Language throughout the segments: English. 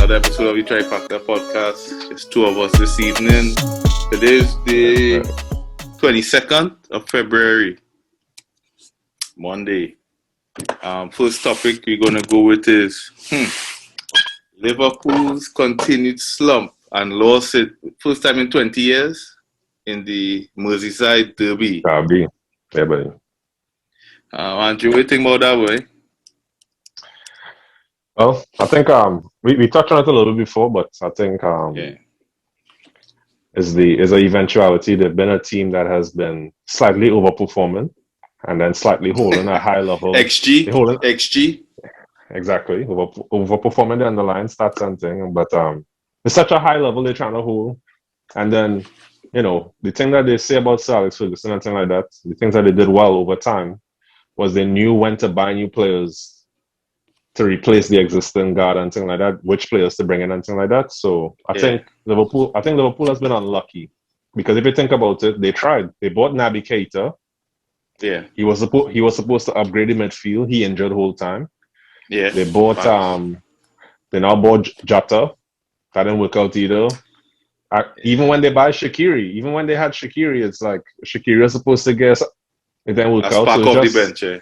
another episode of the Trifactor podcast. Just two of us this evening. Today is the 22nd of February, Monday. First topic we're going to go with is Liverpool's continued slump and lost it first time in 20 years in the Merseyside derby. Yeah, buddy. Andrew, what do you think about that, boy? Well, I think we touched on it a little bit before, but I think is an eventuality. They've been a team that has been slightly overperforming and then slightly holding a high level. XG. Exactly. Overperforming the underlying stats and thing. But it's such a high level they're trying to hold. And then, the thing that they say about Sir Alex Ferguson and things like that, the things that they did well over time was they knew when to buy new players to replace the existing guard and things like that, which players to bring in and things like that. So I think Liverpool has been unlucky because if you think about it, they tried. They bought Naby Keita. Yeah. He was supposed to upgrade the midfield. He injured the whole time. Yeah. They bought they now bought Jota. That didn't work out either. Even when they buy Shaqiri, even when they had Shaqiri, it's like Shaqiri is supposed to get it didn't work out. Spark off the bench, yeah.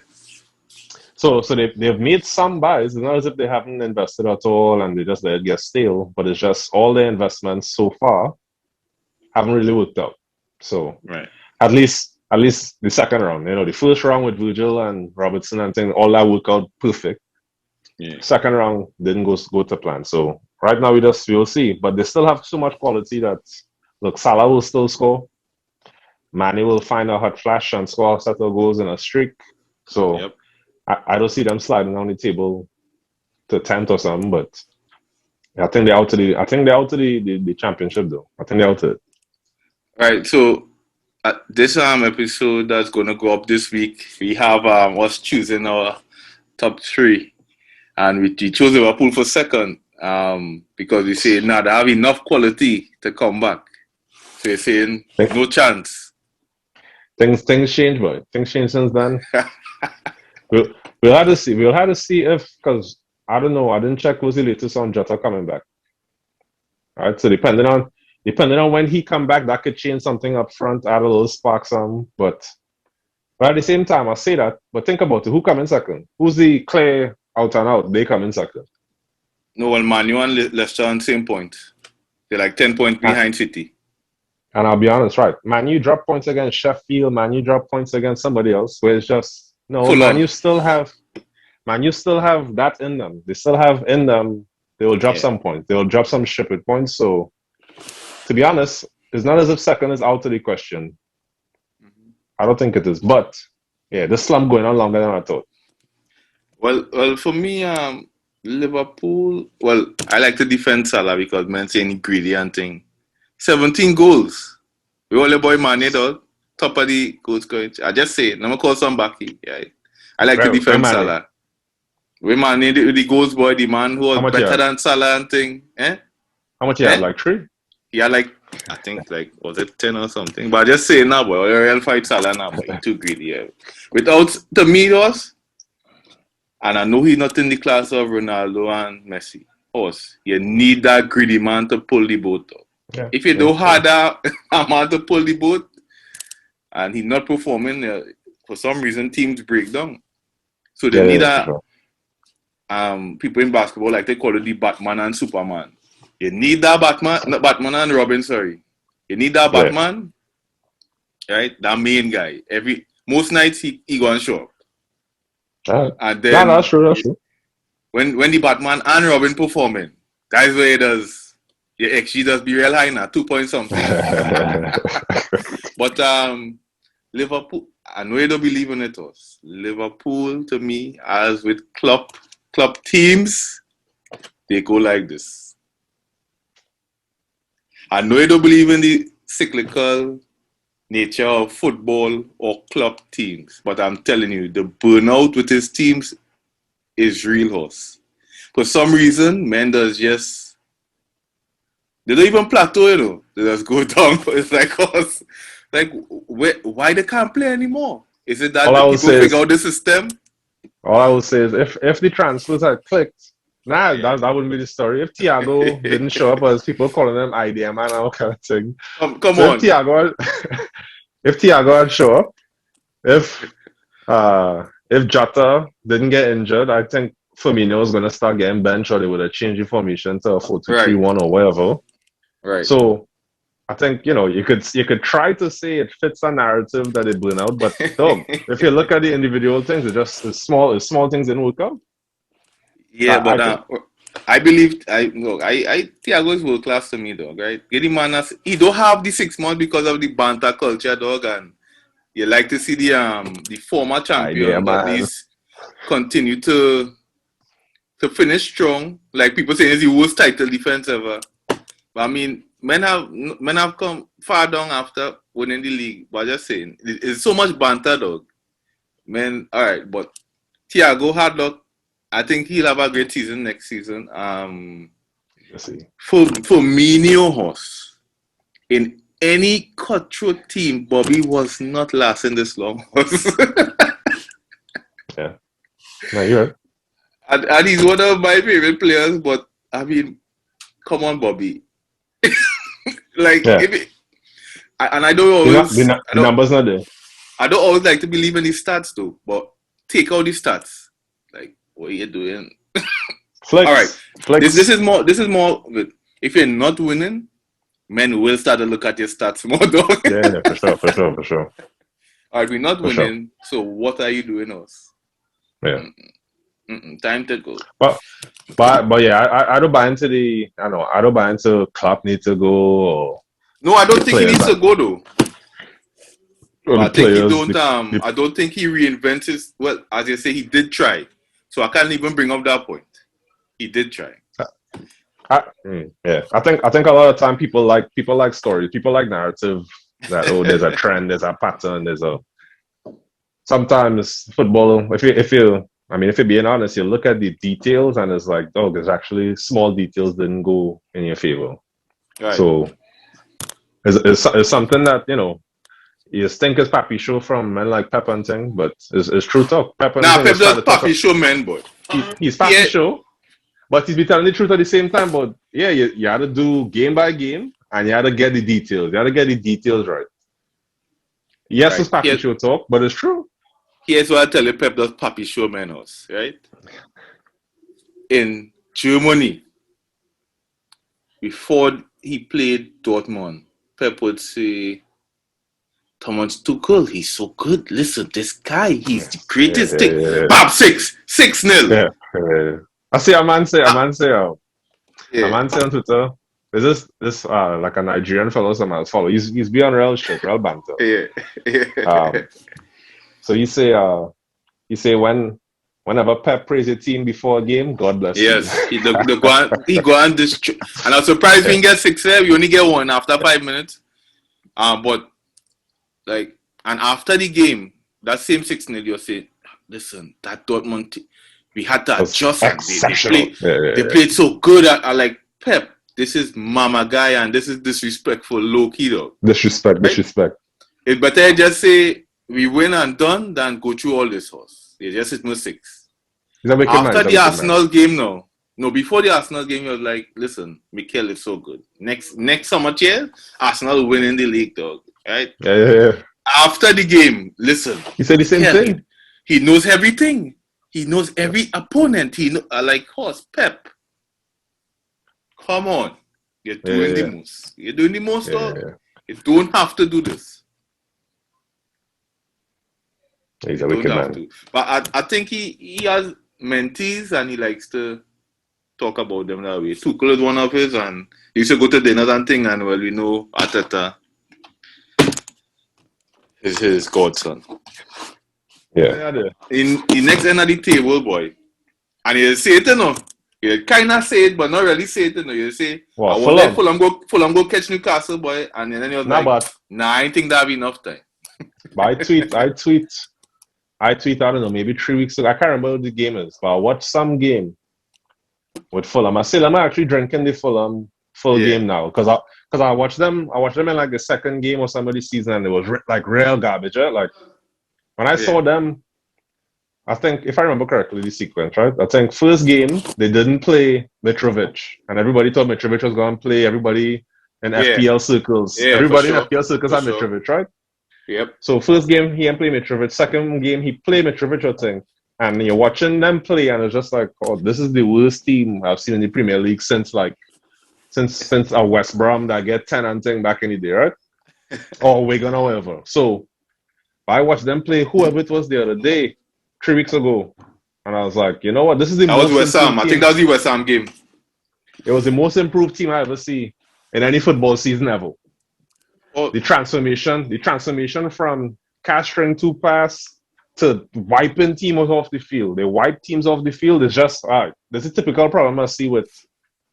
So they've made some buys. It's not as if they haven't invested at all and they just let it get stale, but it's just all their investments so far haven't really worked out. So at least the second round, the first round with Virgil and Robertson and things, all that worked out perfect. Yeah. Second round didn't go to plan. So right now we'll see. But they still have so much quality that Salah will still score. Mane will find a hot flash and score a set of goals in a streak. So I don't see them sliding down the table to 10th or something, but I think they're out to the championship though. I think they're out to it. Right. So this episode that's gonna go up this week, we have us choosing our top three, and we chose Liverpool for second because we say they have enough quality to come back. So you're saying no chance. Things change, boy. Things change since then. We'll have to see. We'll have to see because I don't know. I didn't check what's the latest on Jota coming back. All right, so depending on when he come back, that could change something up front, add a little spark, some. But at the same time, I say that. But think about it. Who come in second? Who's the clear out and out? They come in second. No, well, Man U and Leicester on same point. They're like 10 points behind City. And I'll be honest, right? Man U drop points against Sheffield. Man U drop points against somebody else. Where it's just. No, Man U still have that in them. They still have in them. They will drop some points. They will drop some stupid points. So, to be honest, it's not as if second is out of the question. Mm-hmm. I don't think it is. But the slump going on longer than I thought. Well, for me, Liverpool. Well, I like to defend Salah because man saying ingredient thing. 17 goals. We only boy Mane though. Top of the goal scoring. I just say it. I'm going to call some backy. Yeah. I like to defend Salah. We man the goals boy, the man who was better than Salah and thing. Eh? How much he had? Like 3? He had I think was it 10 or something? But I just say now, boy. Real fight Salah now, boy. He's too greedy. Yeah. Without, to me, and I know he's not in the class of Ronaldo and Messi. You need that greedy man to pull the boat up. Yeah. If you don't have that man to pull the boat, and he's not performing, for some reason, teams break down. So they need people in basketball, like they call it the Batman and Superman. You need that Batman and Robin, sorry. You need that Batman, right? That main guy. Most nights, he go and show up. And then, that's true. When the Batman and Robin performing, that's where it does. Your XG does be real high now, 2 point something. But, Liverpool, I know you don't believe in it, Liverpool, to me, as with club teams, they go like this. I know you don't believe in the cyclical nature of football or club teams, but I'm telling you, the burnout with his teams is real, horse. For some reason, men does just, they don't even plateau, They just go down. It's like, horse. Like, why they can't play anymore? Is it that people figure out the system? All I will say is if the transfers had clicked, Nah, Yeah. that wouldn't be the story. If Thiago didn't show up as people calling him idea man and all kind of thing. Come So on. if Thiago had show up, if Jota didn't get injured, I think Firmino was gonna start getting benched, or they would have changed the formation to a 4-2-3-1 or whatever. Right. So I think you could try to say it fits a narrative that they blown out, but dog, if you look at the individual things, it's small things didn't work out. Yeah, but I think. I believe I Thiago is world class to me, dog. Right? Getting man, he don't have the 6 months because of the banter culture, dog, and you like to see the former champions at least continue to finish strong. Like people saying, it's the worst title defense ever. But I mean, men have come far down after winning the league. But just saying, it's so much banter, dog. Man, all right, but Thiago hard luck. I think he'll have a great season next season. Let's see. For Mourinho horse in any cutthroat team, Bobby was not lasting this long. Yeah, no, you're right. And he's one of my favorite players. But I mean, come on, Bobby. Like, Yeah. I don't always The numbers not there. I don't always like to believe in these stats though. But take out these stats. Like, what are you doing? Flex. All right. Flex. This is more. If you're not winning, men will start to look at your stats more, dog. Yeah, for sure. All right, we're not For winning. So what are you doing, us? Yeah. Time to go. But yeah, I don't buy into I don't buy into Klopp need to go or. No, I don't think he needs to go though. I think he don't. I don't think he reinvents his. Well, as you say, he did try. So I can't even bring up that point. He did try. Yeah, I think a lot of time people like stories, people like narrative. That there's a trend, there's a pattern, sometimes football. If you're being honest, you look at the details and it's like, oh, there's actually small details didn't go in your favor. Right. So it's something that you think is Papi show from men like Pep and thing, but it's true talk. Pep Pep does Papi show, man, boy. He's Papi show, but he's be telling the truth at the same time. But yeah, you had to do game by game, and you had to get the details. You had to get the details right. Yes, right. It's Papi show talk, but it's true. Here's what I tell you: Pep does Papi show, man, us, right? In Germany, before he played Dortmund, Pep would say, Thomas Tuchel, he's so good. Listen, this guy, he's the greatest thing. Pop 6-0. Yeah. I see a man say on Twitter. There's this like a Nigerian fellow some else follow. He's beyond real shit, real banter. Yeah. So you say whenever Pep praise your team before a game, God bless you. Yes, he go on this, and I'm surprised we didn't get 6 there. We only get 1 after 5 minutes. But like, and after the game, that same 6-0, you say, listen, that Dortmund, we had to adjust. They played so good. I like, Pep, this is mama guy, and this is disrespectful, low key though. Disrespect. It's better just say we win and done than go through all this horse. They just hit no 6. After the Arsenal game, before the Arsenal game, you was like, listen, Mikel is so good. Next summer chair, Arsenal will win in the league, dog. Right? Yeah. After the game, listen. He said the same thing. He knows everything. He knows every opponent. He like horse Pep. Come on, you're doing the most. You're doing the most, dog. You don't have to do this. He's a wicked man. But I think he has mentees and he likes to talk about them that way. Tuchel is one of his, and he used to go to dinners and thing, and well, we know Arteta is his godson. Yeah. In the next end of the table, boy. And he'll say it, He'll kind of say it, but not really say it, He'll say, well, Fulham go catch Newcastle, boy. And then he was I ain't think that'll be enough time. But I tweet, I don't know, maybe 3 weeks ago. I can't remember what the game is, but I watched some game with Fulham. I'm actually drinking the Fulham full game now because I watched them in like the second game or some of the season, and it was like real garbage. Right? Like when I saw them I think, if I remember correctly, the sequence, right? I think first game, they didn't play Mitrovic. And everybody thought Mitrovic was going to play. Everybody in Yeah. FPL circles. Yeah, for Everybody in sure. FPL circles For had sure. Mitrovic, right? Yep. So first game, he didn't play Mitrovic. Second game, he played Mitrovic, I think. And you're watching them play, and it's just like, oh, this is the worst team I've seen in the Premier League since our West Brom that get 10 and thing back in the day, right? Or Wigan or whatever. So I watched them play whoever it was the other day, 3 weeks ago. And I was like, you know what? This is the That was most West Ham. improved I team. think that was the West Ham game. It was the most improved team I ever see in any football season ever. Oh, The transformation from castring to pass to wiping teams off the field. They wipe teams off the field. It's just, all right, there's a typical problem I see with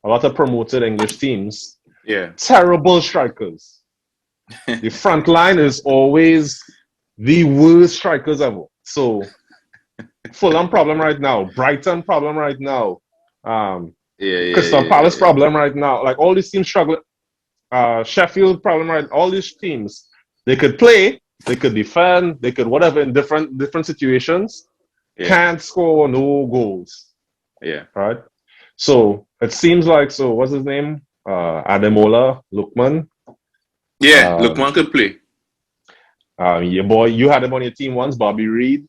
a lot of promoted English teams. yeah. Terrible strikers. The front line is always the worst strikers ever. So, Fulham problem right now. Brighton problem right now. Crystal Palace problem right now. Like all these teams struggling. Sheffield problem right. All these teams, they could play, they could defend, they could whatever in different situations. Yeah. Can't score no goals. Yeah. Right. So it seems like what's his name? Ademola Lookman. Yeah, Lukman could play. Your boy, you had him on your team once, Bobby Reed.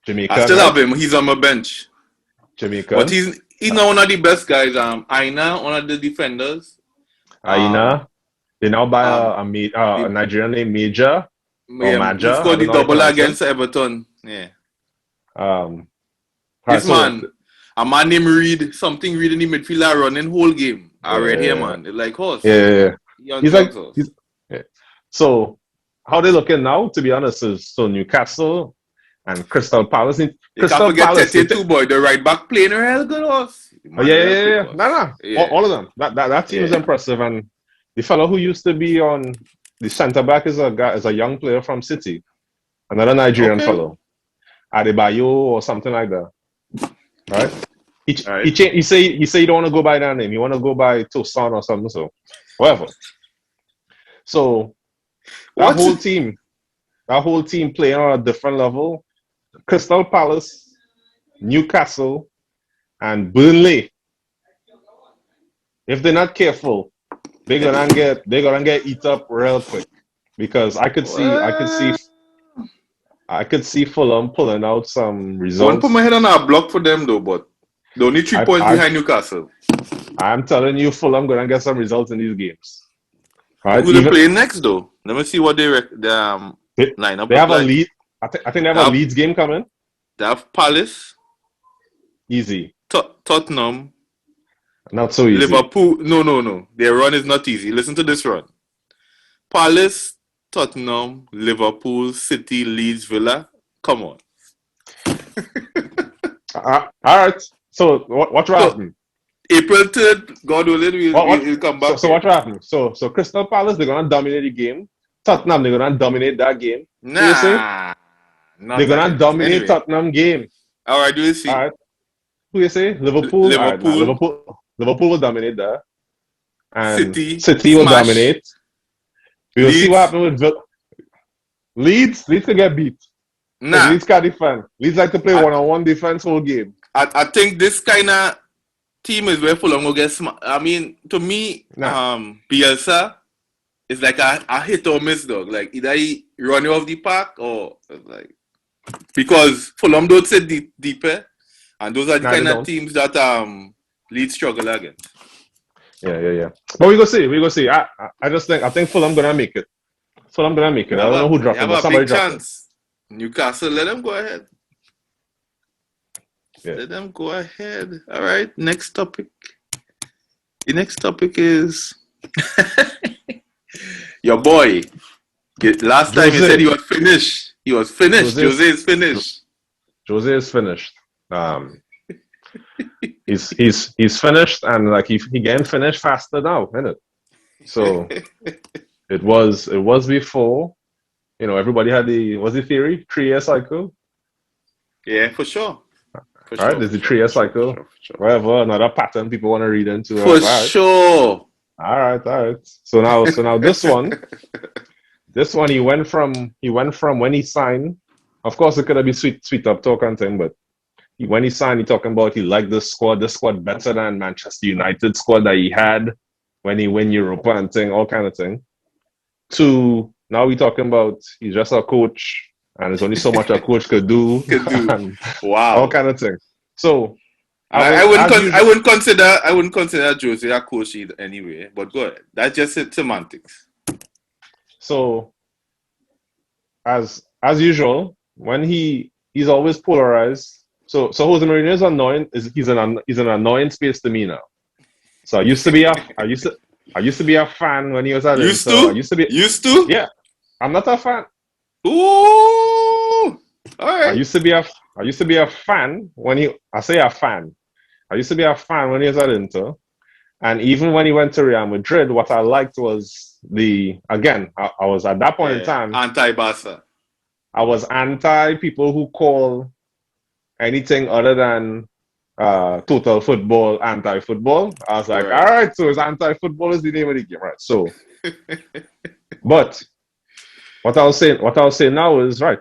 Jamaica. I still have him. He's on my bench. Jamaica. But he's not one of the best guys. Aina, one of the defenders. Aina. They now buy a Nigerian named Major. Yeah, he scored the double against Everton. Yeah. This man, a man named Reed, something Reed in the midfield running whole game. I read here, man. It's like horse. Yeah. So how they looking now, to be honest, is so Newcastle and Crystal Palace. You can't forget Tete too, boy. The right back playing a hell good horse. Yeah. No. All of them. That team is impressive. And the fellow who used to be on the centre back is a young player from City. Another Nigerian fellow. Adebayo or something like that. Right? He say you don't want to go by that name. You want to go by Tosan or something. So whatever. So that whole team playing on a different level. Crystal Palace, Newcastle, and Burnley. If they're not careful, they're gonna get eat up real quick. Because I could see Fulham pulling out some results. I want to put my head on a block for them though, but they're only 3 points behind Newcastle. I'm telling you, Fulham gonna get some results in these games. Right? Who they playing next though? Let me see what they line up. They have a lead. I think they have a Leeds game coming. They have Palace. Easy. Tottenham. Not so easy. Liverpool. No. Their run is not easy. Listen to this run. Palace, Tottenham, Liverpool, City, Leeds, Villa. Come on. All right. So what will happen? April 3rd, God willing, we'll come back. So what will happen? So Crystal Palace, they're gonna dominate the game. Tottenham, they're gonna dominate that game. Nah. They're gonna dominate Tottenham game. All right, do you see? All right. Who you say? Liverpool. Liverpool will dominate that. And City will dominate. We'll see what happens with Leeds. Leeds can get beat. Nah. Leeds can't defend. Leeds like to play one-on-one defense whole game. I think this kind of team is where Fulham will get smart. I mean, to me, Bielsa is like a hit or miss, dog. Like either he run you off the park or like, because Fulham don't sit deeper, and those are the kind of teams that Leeds struggle against. Yeah. But we go see. I think Fulham gonna make it. I don't know who dropped it, but somebody dropped it. Newcastle, let them go ahead. Yeah. Let them go ahead. All right. Next topic. The next topic is your boy. Last time he said he was finished. He was finished. Jose is finished. Jose is finished. He's finished, and like he getting finished faster now, isn't it? So it was before. You know, everybody had the theory 3-year cycle. Yeah, for sure. All right, there's the 3-year cycle. Sure. Whatever, another pattern people want to read into. For sure. All right. So now this one he went from when he signed Of course, it could have been sweet up talk and thing, but when he signed, he talking about he liked this squad better than Manchester United squad that he had when he win Europa and thing, all kind of thing. To now we talking about he's just a coach and there's only so much a coach could do. And wow, all kind of thing. So I wouldn't consider Jose a coach either anyway. But go ahead. That's just semantics. So as usual, when he's always polarized. So Jose Mourinho is annoying. He's an annoying space to me now. So I used to be a fan when he was at Inter. Used to? Yeah. I'm not a fan. Ooh. All right. I used to be a fan when he I used to be a fan when he was at Inter. And even when he went to Real Madrid, what I liked was I was at that point in time anti-Barca. I was anti people who call anything other than total football anti-football. I was like, all right, so it's anti-football is the name of the game, right? So, but what I'll say now is right.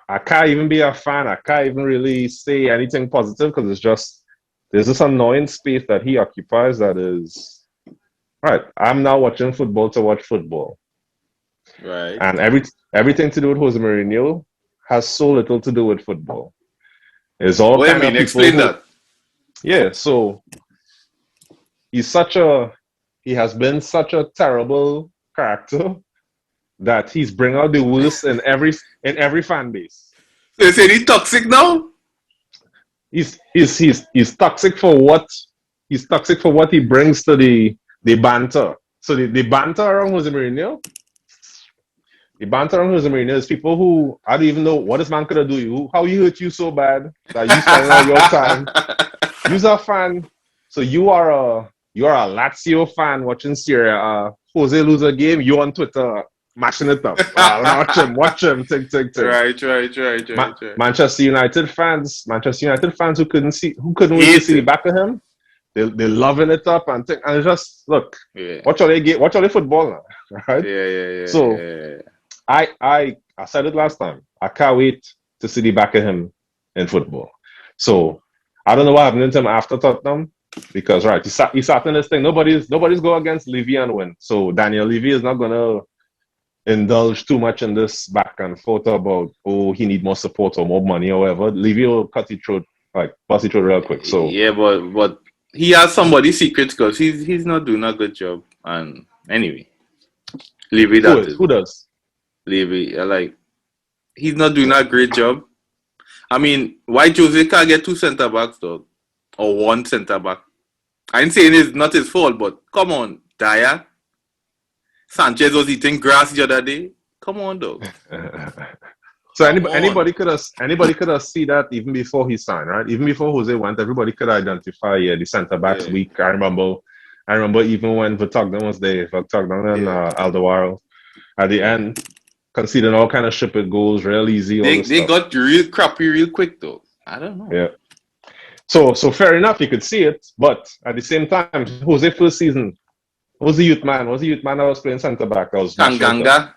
I can't even be a fan. I can't even really say anything positive because it's just there's this annoying space that he occupies that is right. I'm now watching football to watch football, right? And everything to do with Jose Mourinho has so little to do with football. It's all what do you mean? Explain that. Yeah, so he has been such a terrible character that he's bring out the worst in every fan base. So you say he's toxic now? He's toxic for what he brings to the banter. So the banter around Jose Mourinho. The banter around Jose Mourinho is people who I don't even know what this man could have do you. How he hurt you so bad that you spend all your time. You're a fan, so you are a Lazio fan watching Serie A. Jose lose a game, you on Twitter mashing it up. Watch him, tick. Right. Manchester United fans who couldn't wait to see the back of him. They're loving it up and just look. Yeah. Watch all the football now, right? Yeah. So I said it last time. I can't wait to see the back of him in football. So I don't know what happened to him after Tottenham because he sat in this thing. Nobody's go against Levy and win. So Daniel Levy is not gonna indulge too much in this back and forth about he need more support or more money or whatever. Levy will bust his throat real quick. So yeah, but he has somebody's secret because he's not doing a good job. And anyway, Levy who does? Levy, he's not doing a great job. I mean, why Jose can't get 2 center backs though, or 1 center back? I ain't saying it's not his fault, but come on, Dyer. Sanchez was eating grass the other day. Come on, dog. So anybody could have seen that even before he signed, right? Even before Jose went, everybody could identify the center backs weak. I remember even when Vertonghen was there, Vertonghen and Alderweireld at the end, conceding all kind of stupid goals, real easy. They got real crappy real quick though. I don't know. Yeah. So fair enough, you could see it, but at the same time, Jose first season was the youth man. Was the youth man that was playing centre back? Tanganga.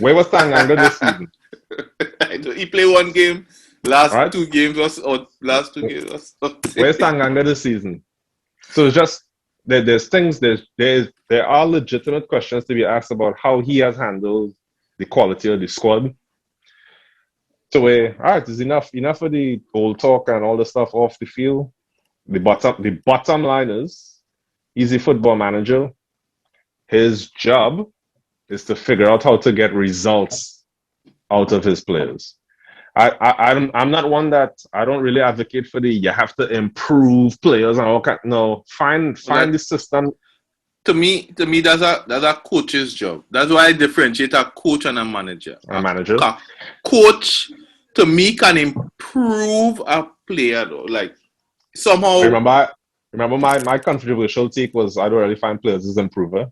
Where was Tanganga this season? He played 1 game. Last 2 games last 2 games. Where's Tanganga this season? So it's just there's things there are legitimate questions to be asked about how he has handled the quality of the squad. So all right, there's enough of the old talk and all the stuff off the field. The bottom line is he's a football manager. His job is to figure out how to get results out of his players. I'm not one that I don't really advocate for you have to improve players and all kind. No, find the system. To me, that's a coach's job. That's why I differentiate a coach and a manager. A coach, to me, can improve a player though. Like somehow. Remember my controversial take was I don't really find players as improver.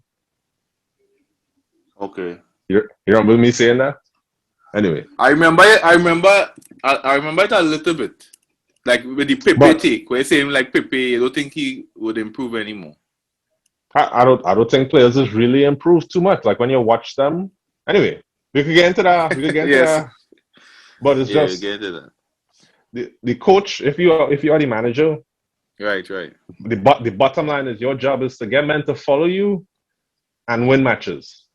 Okay. You remember me saying that? Anyway. I remember it a little bit. Like with the Pepe take, where you're saying like Pepe, I don't think he would improve anymore. I don't think players has really improved too much. Like when you watch them. Anyway, we could get into that. But it's Yeah, you just get it. the coach. If you are the manager, Right. the bottom line is your job is to get men to follow you and win matches.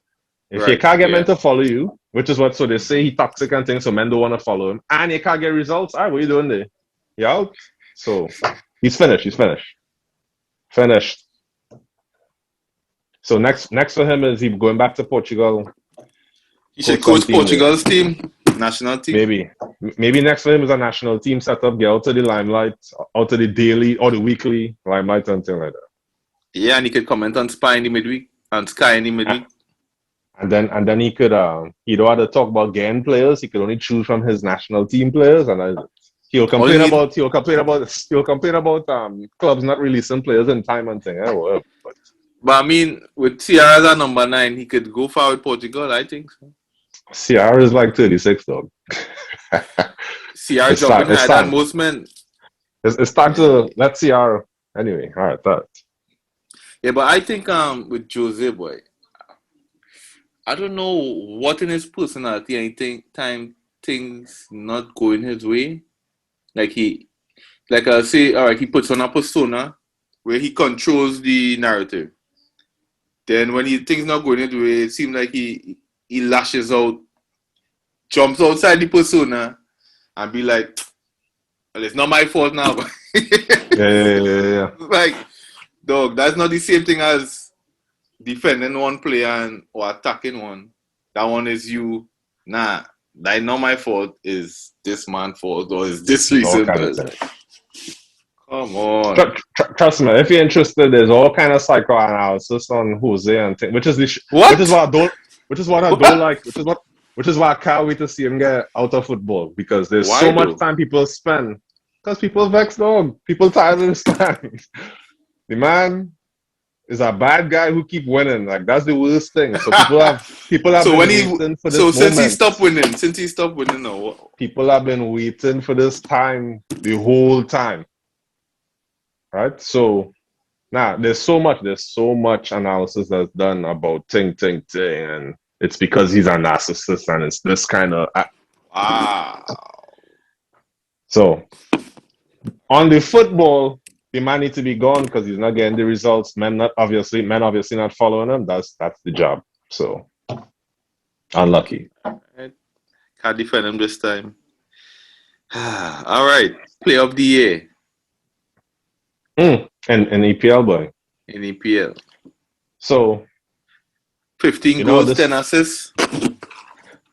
If you Right. can't get men Yeah. to follow you, which is what so they say he toxic and things, so men don't want to follow him, and you can't get results. All right, what are you doing there? You out? So he's finished. Finished. So next for him is he going back to Portugal. He should some coach team there. Portugal's team, national team. Maybe next for him is a national team setup, get out of the limelight, out of the daily or the weekly limelight, something like that. Yeah, and he could comment on Spy in the midweek, on Sky in the midweek. And then he could he don't have to talk about getting players. He could only choose from his national team players, and he'll complain about clubs not releasing players in time and thing. Whatever. But I mean, with Sierra as a number 9, he could go far with Portugal, I think so. Sierra is like 36, dog. Sierra jumping higher than most men. It's time to let Sierra. Anyway, all right, that. Yeah, but I think with Jose, boy, I don't know what in his personality anytime things not going his way. Like I say, all right, he puts on a persona where he controls the narrative. Then when things not going his way, it seems like he lashes out, jumps outside the persona, and be like, well, it's not my fault now. Yeah. Like, dog, that's not the same thing as defending one player or attacking one. That one is you. Nah, that's not my fault. Is this man's fault or is this reason? Come on. Trust me, if you're interested, there's all kind of psychoanalysis on Jose and things, which is what? Which is what I don't like. Which is why I can't wait to see him get out of football, because there's so much time people spend. Because people vex, dog. People tired of this time. The man is a bad guy who keep winning. Like, that's the worst thing. So people have so been waiting for this moment. Since he stopped winning now. People have been waiting for this time the whole time. Right? So now there's so much analysis that's done about ting, and it's because he's a narcissist and it's this kind of So on the football, the man needs to be gone because he's not getting the results. Men obviously not following him. That's the job. So unlucky. Can't defend him this time. All right, player of the year. And EPL boy. In EPL. So 15 goals, 10 assists.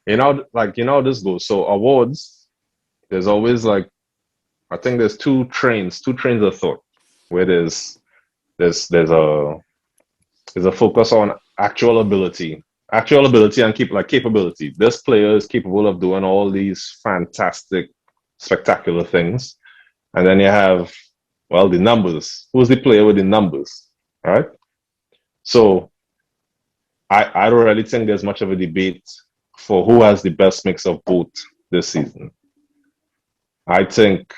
This goes. So awards, there's always I think there's two trains of thought, where there's a focus on actual ability and capability. This player is capable of doing all these fantastic, spectacular things. And then you have, well, the numbers. Who's the player with the numbers? All right. So I don't really think there's much of a debate for who has the best mix of both this season. I think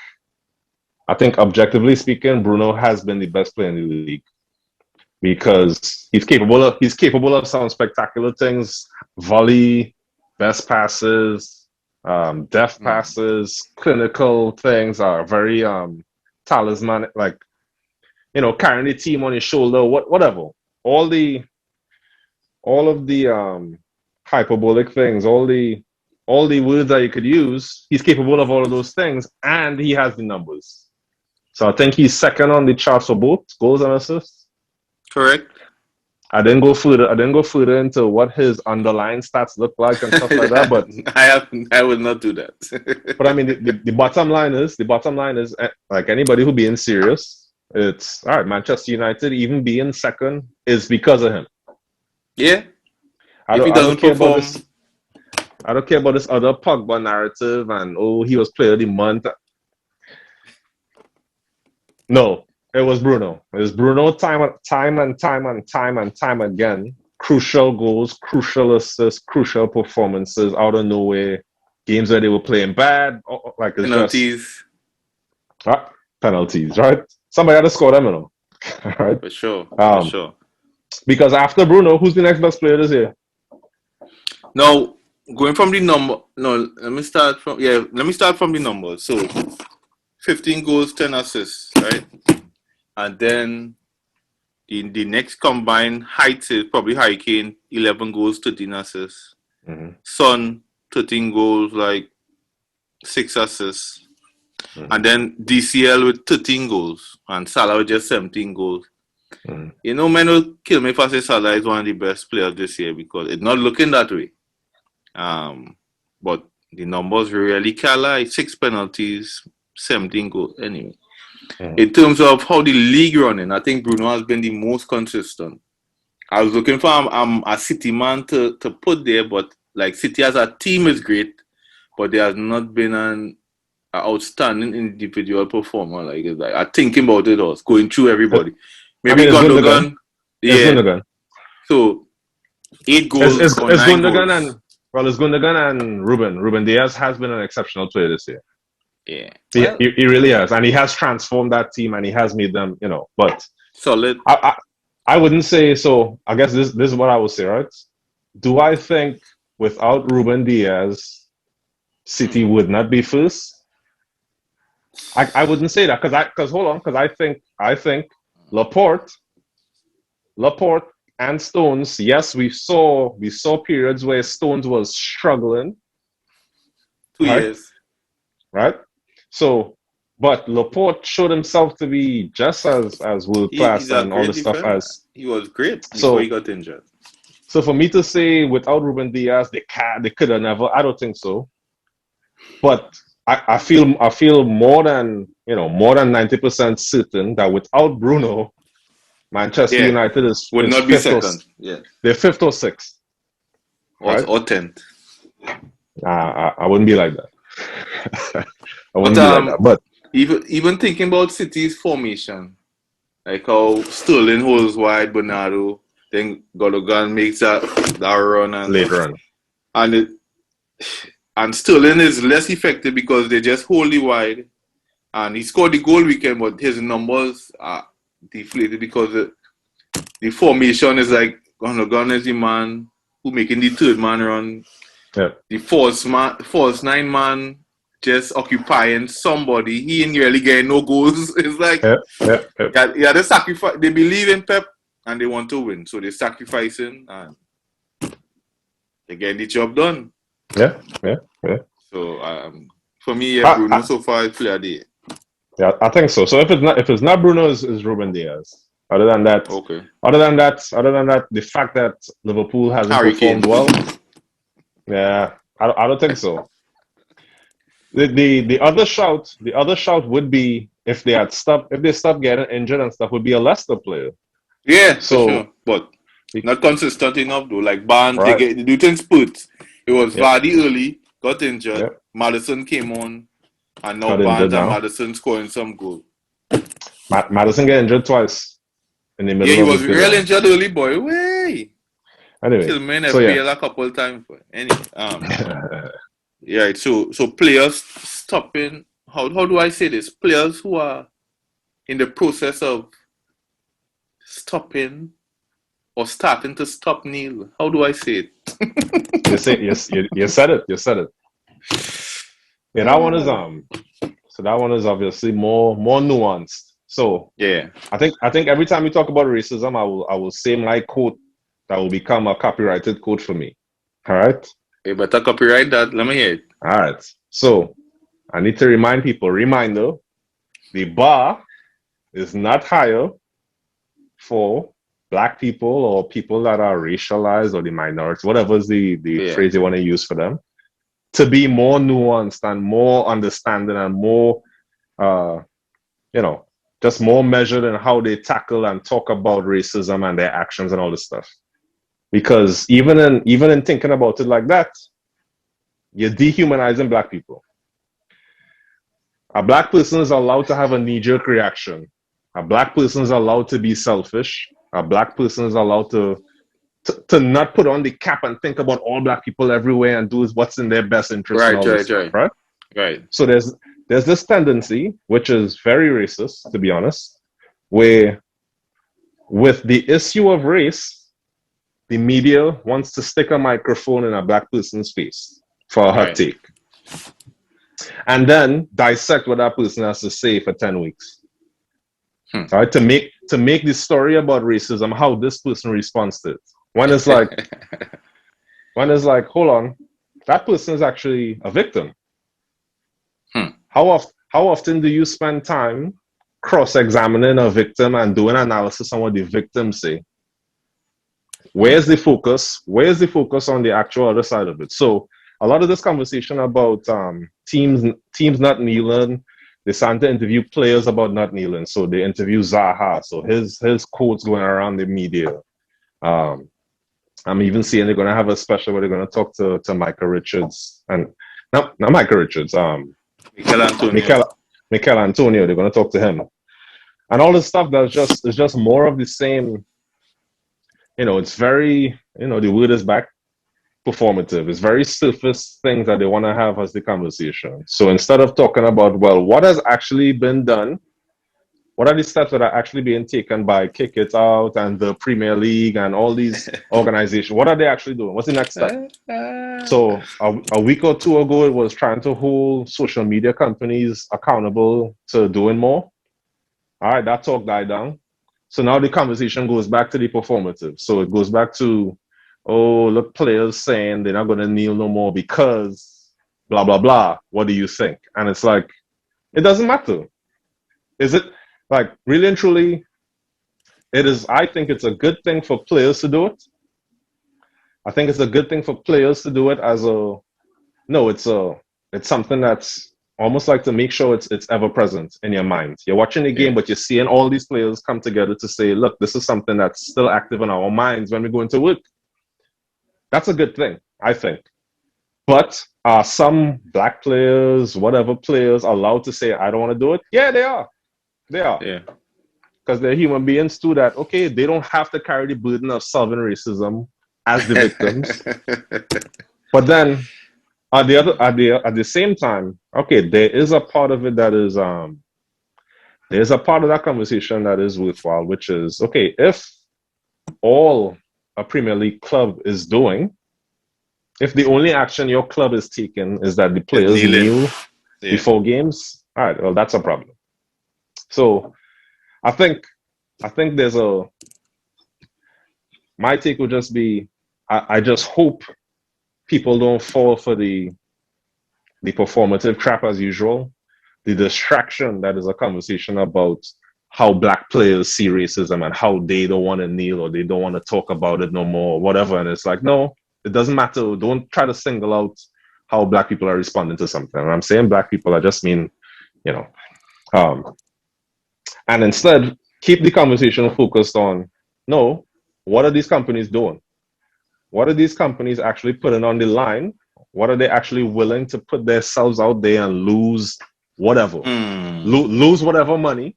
objectively speaking, Bruno has been the best player in the league because he's capable of some spectacular things: volley, best passes, deft passes, clinical things, are very talismanic, carrying the team on his shoulder, whatever. All of the hyperbolic things, all the words that you could use, he's capable of all of those things, and he has the numbers. So I think he's second on the charts for both goals and assists. Correct. I didn't go further into what his underlying stats look like and stuff like that. But I will not do that. But I mean, the bottom line is, like, anybody who being serious, it's all right. Manchester United even being second is because of him. Yeah. I don't care about this other Pogba narrative and he was player of the month. No, it was Bruno. It was Bruno time again. Crucial goals, crucial assists, crucial performances out of nowhere. Games where they were playing bad, like penalties. Penalties, right? Somebody had to score them, right? For sure. Because after Bruno, who's the next best player this year? No, going from the number. No, let me start from the numbers. So 15 goals, 10 assists, right? And then the next combined heights is probably Hurricane, 11 goals, 13 assists. Mm-hmm. Son, 13 goals, like 6 assists. Mm-hmm. And then DCL with 13 goals. And Salah with just 17 goals. Mm-hmm. You know, men will kill me if I say Salah is one of the best players this year because it's not looking that way. But the numbers really can't lie. 6 penalties, 17 goals. Anyway. Mm-hmm. In terms of how the league running, I think Bruno has been the most consistent. I was looking for a City man to put there, but like City as a team is great, but there has not been an outstanding individual performer. Like I thinking about it, I was going through everybody. Maybe Gundogan. Yeah. Gundogan. So 8 goals it's or 9 Gundogan goals. It's Gundogan and Ruben. Ruben Diaz has been an exceptional player this year. Yeah, he really has, and he has transformed that team, and he has made them, But solid. I wouldn't say so. I guess this is what I would say, right? Do I think without Ruben Diaz, City would not be first? I wouldn't say that because I think Laporte and Stones. Yes, we saw periods where Stones was struggling. 2 years, right? So, but Laporte showed himself to be just as world class and all the stuff as he was great before he got injured. So for me to say without Ruben Diaz they could have never, I don't think so. But I feel more than 90% certain that without Bruno, Manchester United would not be second. They're 5th or 6th. Or 10th. I wouldn't be like that. But even thinking about City's formation, like how Sterling holds wide, Bernardo, then Gundogan makes that run and later on, and Sterling is less effective because they just hold it wide, and he scored the goal weekend, but his numbers are deflated because the formation is like Gundogan is the man who making the third man run. Yeah. The false 9 man just occupying somebody. He ain't really getting no goals. It's like they sacrifice. They believe in Pep and they want to win, so they're sacrificing and they're getting the job done. Yeah. So for me, Bruno so far is player day. Yeah, I think so. So if it's not Bruno, is Ruben Diaz. Other than that, the fact that Liverpool hasn't performed well. Yeah, I don't think so. The other shout would be if they stopped getting injured and stuff, would be a Leicester player. Yeah, so sure. But not consistent enough though. Like Barnes, they do things spurts. It was Vardy early, got injured. Yep. Madison came on, and now Barnes and Madison scoring some goal. Madison got injured twice in the middle. Yeah, he was real injured early, boy. Way. Anyway, Kill me in FPL a couple of times. Anyway, yeah. So players stopping. How do I say this? Players who are in the process of stopping or starting to stop Neil. How do I say it? You said it. You said it. Yeah, that one is So that one is obviously more nuanced. So yeah, I think every time we talk about racism, I will say my quote that will become a copyrighted quote for me. All right. You better copyright that. Let me hear it. All right. So I need to remind people. Reminder: the bar is not higher for Black people or people that are racialized or the minorities, whatever is the phrase you want to use for them, to be more nuanced and more understanding and more, just more measured in how they tackle and talk about racism and their actions and all this stuff. Because even in thinking about it like that, you're dehumanizing Black people. A Black person is allowed to have a knee-jerk reaction. A Black person is allowed to be selfish. A Black person is allowed to not put on the cap and think about all Black people everywhere and do what's in their best interest. Right. So there's this tendency, which is very racist, to be honest, where with the issue of race, the media wants to stick a microphone in a black person's face for a hot take, and then dissect what that person has to say for 10 weeks. All right, to make the story about racism, how this person responds to it. One is like, hold on, that person is actually a victim. How often do you spend time cross-examining a victim and doing analysis on what the victim say? Where's the focus? Where's the focus on the actual other side of it? So a lot of this conversation about teams not kneeling, they started to interview players about not kneeling. So they interview Zaha. So his quotes going around the media. I'm even seeing they're going to have a special where they're going to talk to Michael Richards. And not Michael Richards. Mikel Antonio. They're going to talk to him. And all this stuff that's just more of the same. It's very, the word is back, performative. It's very surface things that they want to have as the conversation. So instead of talking about, well, what has actually been done, what are the steps that are actually being taken by Kick It Out and the Premier League and all these organizations, what are they actually doing? What's the next step? So a week or two ago, it was trying to hold social media companies accountable to doing more. All right, that talk died down. So now the conversation goes back to the performative. So it goes back to, oh, look, players saying they're not going to kneel no more because blah, blah, blah. What do you think? And it's like, it doesn't matter. Is it like really and truly? It is. I think it's a good thing for players to do it. I think it's a good thing for players to do it it's something that's almost like to make sure it's ever present in your mind. You're watching the game, but you're seeing all these players come together to say, look, this is something that's still active in our minds when we go into work. That's a good thing, I think. But are some black players, whatever players, allowed to say, I don't want to do it? Yeah, they are. They are. Yeah. Because they're human beings too that, okay, they don't have to carry the burden of solving racism as the victims. But then at the same time, okay, there is a part of it that is there's a part of that conversation that is worthwhile, which is, okay, if all a Premier League club is doing, if the only action your club is taking is that the players kneel before games, all right, well, that's a problem. So I think there's my take would just be, I just hope people don't fall for the performative trap as usual, the distraction that is a conversation about how black players see racism and how they don't want to kneel or they don't want to talk about it no more or whatever. And it's like, no, it doesn't matter. Don't try to single out how black people are responding to something. When I'm saying black people, I just mean, and instead keep the conversation focused on, no, what are these companies doing? What are these companies actually putting on the line? What are they actually willing to put themselves out there and lose whatever? Lose whatever money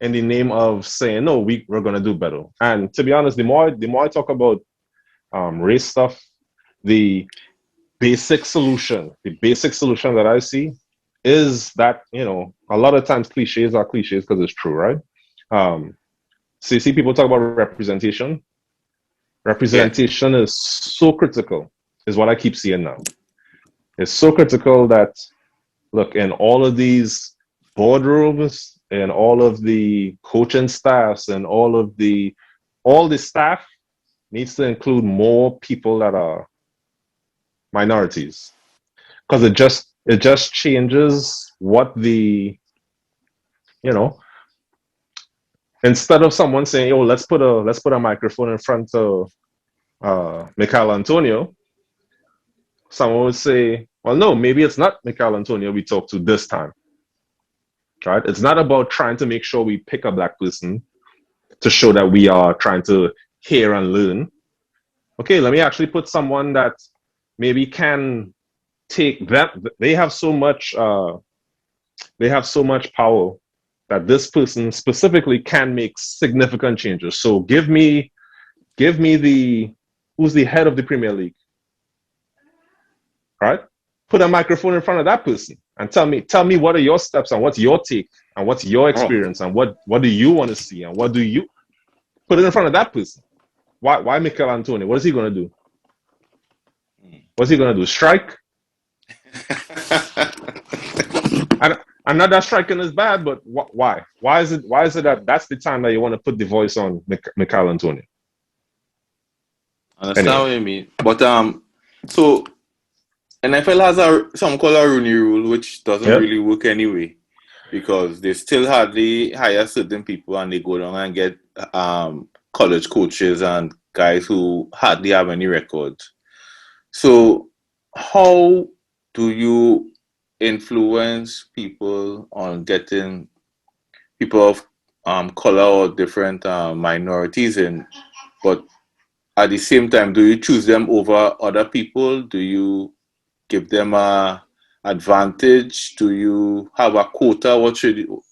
in the name of saying, no, we're going to do better. And to be honest, the more I talk about race stuff, the basic solution that I see is that, a lot of times cliches are cliches because it's true, right? So you see people talk about representation. Representation is so critical, is what I keep seeing now. It's so critical that, look, in all of these boardrooms and all of the coaching staffs and all the staff needs to include more people that are minorities. Because it just changes what the, instead of someone saying, "Oh, let's put a microphone in front of Mikel Antonio," someone would say, "Well, no, maybe it's not Mikel Antonio we talk to this time." Right? It's not about trying to make sure we pick a black person to show that we are trying to hear and learn. Okay, let me actually put someone that maybe can take that. They have so much power that this person specifically can make significant changes. So give me who's the head of the Premier League, right? Put a microphone in front of that person and tell me what are your steps and what's your take and what's your experience and what do you want to see and what do you put it in front of that person. Why Mikel Antonio? What is he going to do? What's he going to do? Strike? And not that striking is bad, but why? Why is it that that's the time that you want to put the voice on Mikel Antonio? I understand what you mean. But so NFL has some called a Rooney rule, which doesn't really work anyway, because they still hardly hire certain people and they go down and get college coaches and guys who hardly have any records. So how do you influence people on getting people of color or different minorities in, but at the same time, do you choose them over other people? Do you give them a advantage? Do you have a quota? What should you,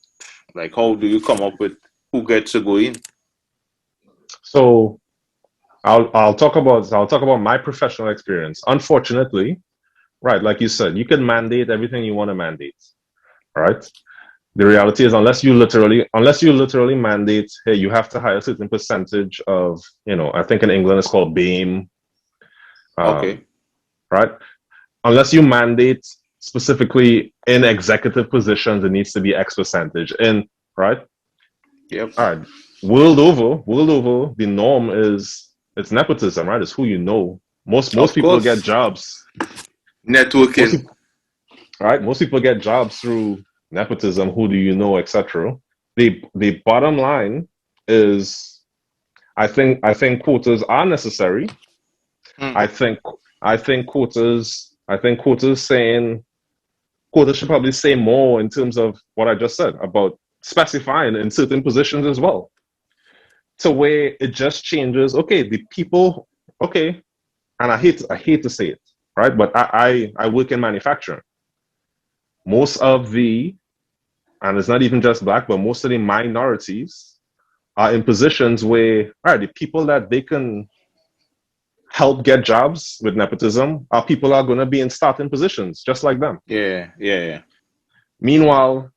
like, how do you come up with who gets to go in? So I'll talk about my professional experience. Unfortunately, right, like you said, you can mandate everything you want to mandate. Right? The reality is unless you literally mandate, hey, you have to hire a certain percentage of, I think in England it's called BAME. Okay. Right? Unless you mandate specifically in executive positions, it needs to be X percentage. And right? Yep. All right. World over, the norm is it's nepotism, right? It's who you know. Most people get jobs. Networking. Most people get jobs through nepotism, who do you know, etc. The bottom line is I think quotas are necessary. I think quotas should probably say more in terms of what I just said about specifying in certain positions as well. To where it just changes, the people, and I hate to say it, right? But I work in manufacturing. Most of the, and it's not even just black, but most of the minorities are in positions where, the people that they can help get jobs with nepotism are people are going to be in starting positions, just like them. Yeah. Meanwhile,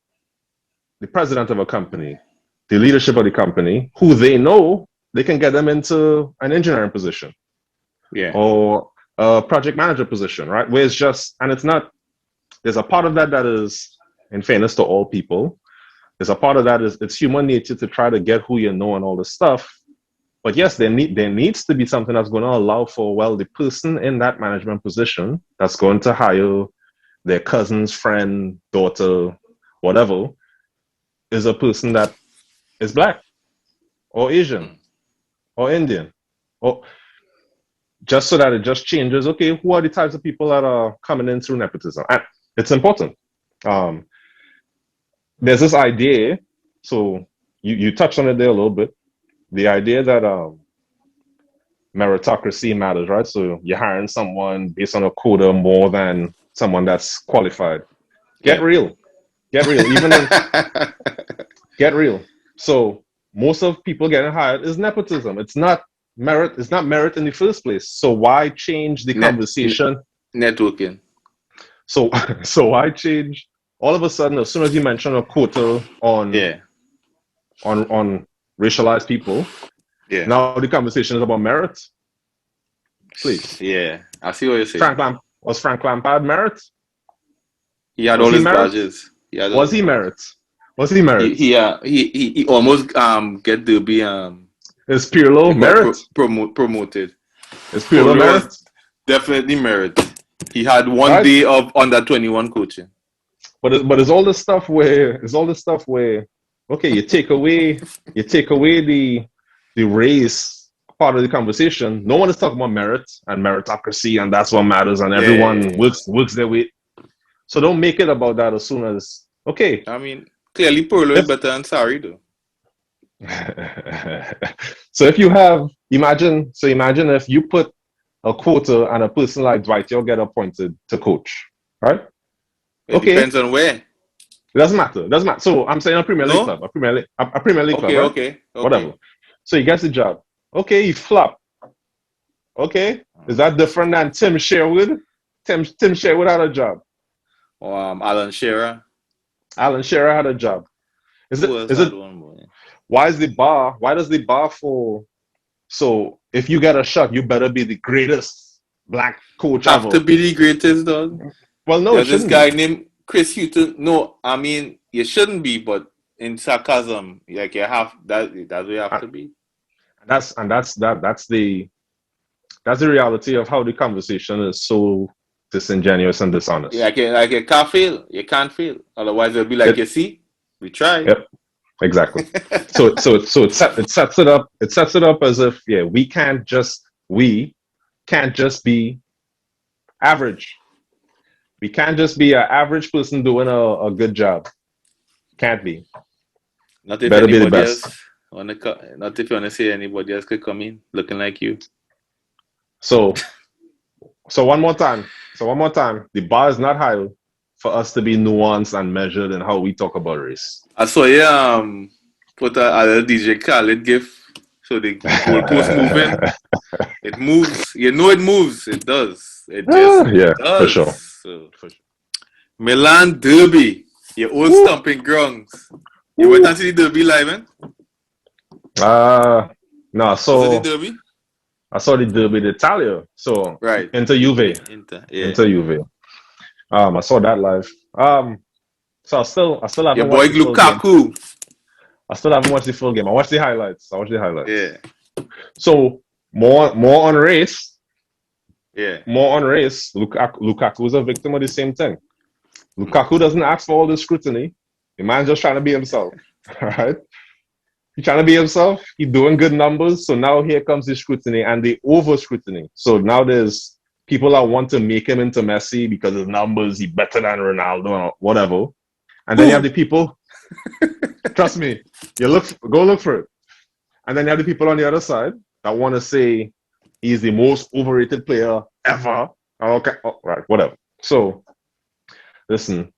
the president of a company, the leadership of the company, who they know, they can get them into an engineering position. Yeah. Or a project manager position, right? Where it's just, and it's not, there's a part of that is, in fairness to all people, there's a part of that is it's human nature to try to get who you know and all this stuff. But yes, there needs to be something that's going to allow for, the person in that management position that's going to hire their cousin's friend, daughter, whatever, is a person that is black or Asian or Indian, or just so that it just changes. Okay, who are the types of people that are coming in through nepotism? And it's important. There's this idea, so you touched on it there a little bit, the idea that meritocracy matters, right? So you're hiring someone based on a quota more than someone that's qualified. Get real. Even in, get real. So most of people getting hired is nepotism. It's not merit. It's not merit in the first place. So why change the conversation? Networking. So why change all of a sudden as soon as you mention a quota on racialized people? Yeah. Now the conversation is about merit. Please. Yeah, I see what you're saying. Was Frank Lampard merit? He had all his badges. Was he merit? He almost get Derby is Pirlo merit? Promoted. Is Pirlo merit? Definitely merit. He had one day of under 21 coaching. But it's all this stuff where okay, you take away the race part of the conversation. No one is talking about merit and meritocracy, and that's what matters, and everyone works their way. So don't make it about that as soon as okay. I mean, clearly Pirlo is better than Sarri though. So if you have imagine if you put a quota and a person like Dwight, you'll get appointed to coach, right? It depends on where. It doesn't matter. So I'm saying a Premier League club, a Premier League club, right? Okay. Whatever. So he gets the job. Okay, he flop. Okay, is that different than Tim Sherwood? Tim Sherwood had a job. Alan Shearer. Alan Shearer had a job. Why does the bar for So if you get a shot, you better be the greatest black coach Have to ever. be the greatest, dog. Well, no, it There's this shouldn't guy be. named Chris Hutton. No, I mean you shouldn't be, but in sarcasm, like you have that. That's what you have to be. That's the reality of how the conversation is so disingenuous and dishonest. Like you can't fail. You can't fail. Otherwise, it'll be like, you see, we tried. Yep, exactly. So it sets it up. It sets it up as if we can't just be average. We can't just be an average person doing a good job. Can't be. Not if Better be the anybody best. else not if you wanna say anybody else could come in looking like you. So one more time. The bar is not high for us to be nuanced and measured in how we talk about race. I saw you put a little DJ Khaled gif. So the goalpost moving. It moves. You know it moves. It does. It just does. For sure. So, Milan Derby. Your old stomping grounds. You went and see the Derby live, man? No, so the Derby? I saw the Derby d'Italia. So right. Inter Juve. Inter Juve. I saw that live. So I still haven't your boy watched the Lukaku. I still haven't watched the full game. I watched the highlights. Yeah. So more on race. Yeah. More on race. Lukaku is a victim of the same thing. Lukaku doesn't ask for all this scrutiny. The man's just trying to be himself. All right. He's trying to be himself. He's doing good numbers. So now here comes the scrutiny and the over scrutiny. So now there's people that want to make him into Messi because his numbers, he's better than Ronaldo or whatever. And then you have the people, trust me, go look for it. And then you have the people on the other side that want to say he's the most overrated player ever. Okay, right, whatever. So, listen,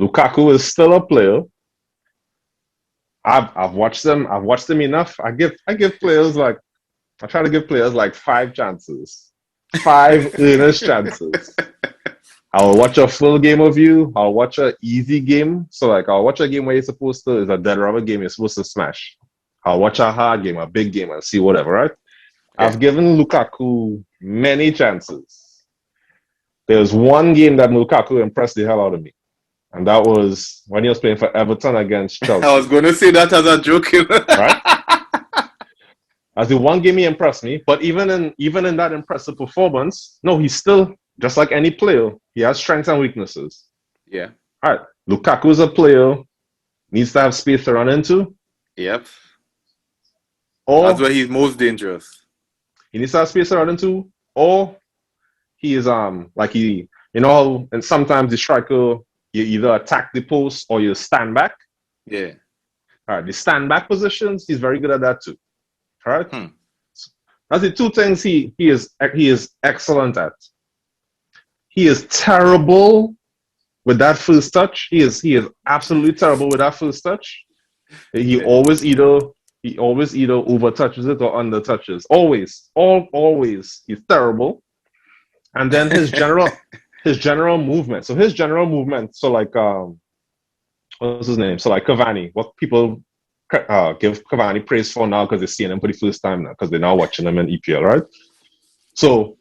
Lukaku is still a player. I've watched them. I've watched them enough. I give players I try to give players 5 chances, 5 earnest chances. I'll watch a full game of you. I'll watch an easy game. So I'll watch a game where you're supposed to, it's a dead rubber game you're supposed to smash. I'll watch a hard game, a big game, and see whatever, right? Yeah. I've given Lukaku many chances. There's one game that Lukaku impressed the hell out of me. And that was when he was playing for Everton against Chelsea. I was going to say that as a joke. Right? As the one game he impressed me. But even in that impressive performance, no, he's still, just like any player, he has strengths and weaknesses. Yeah. All right. Lukaku is a player, needs to have space to run into. Yep. That's where he's most dangerous. He needs to have space to run into, or he is and sometimes the striker, you either attack the post or you stand back. Yeah. All right. The stand back positions, he's very good at that too. All right. That's the 2 things he is excellent at. He is terrible with that first touch. He is absolutely terrible with that first touch. He always either over touches it or under touches. Always. He's terrible. And then his general movement. So his general movement. So what's his name? So Cavani. What people give Cavani praise for now because they're seeing him for the first time now because they're now watching him in EPL, right? So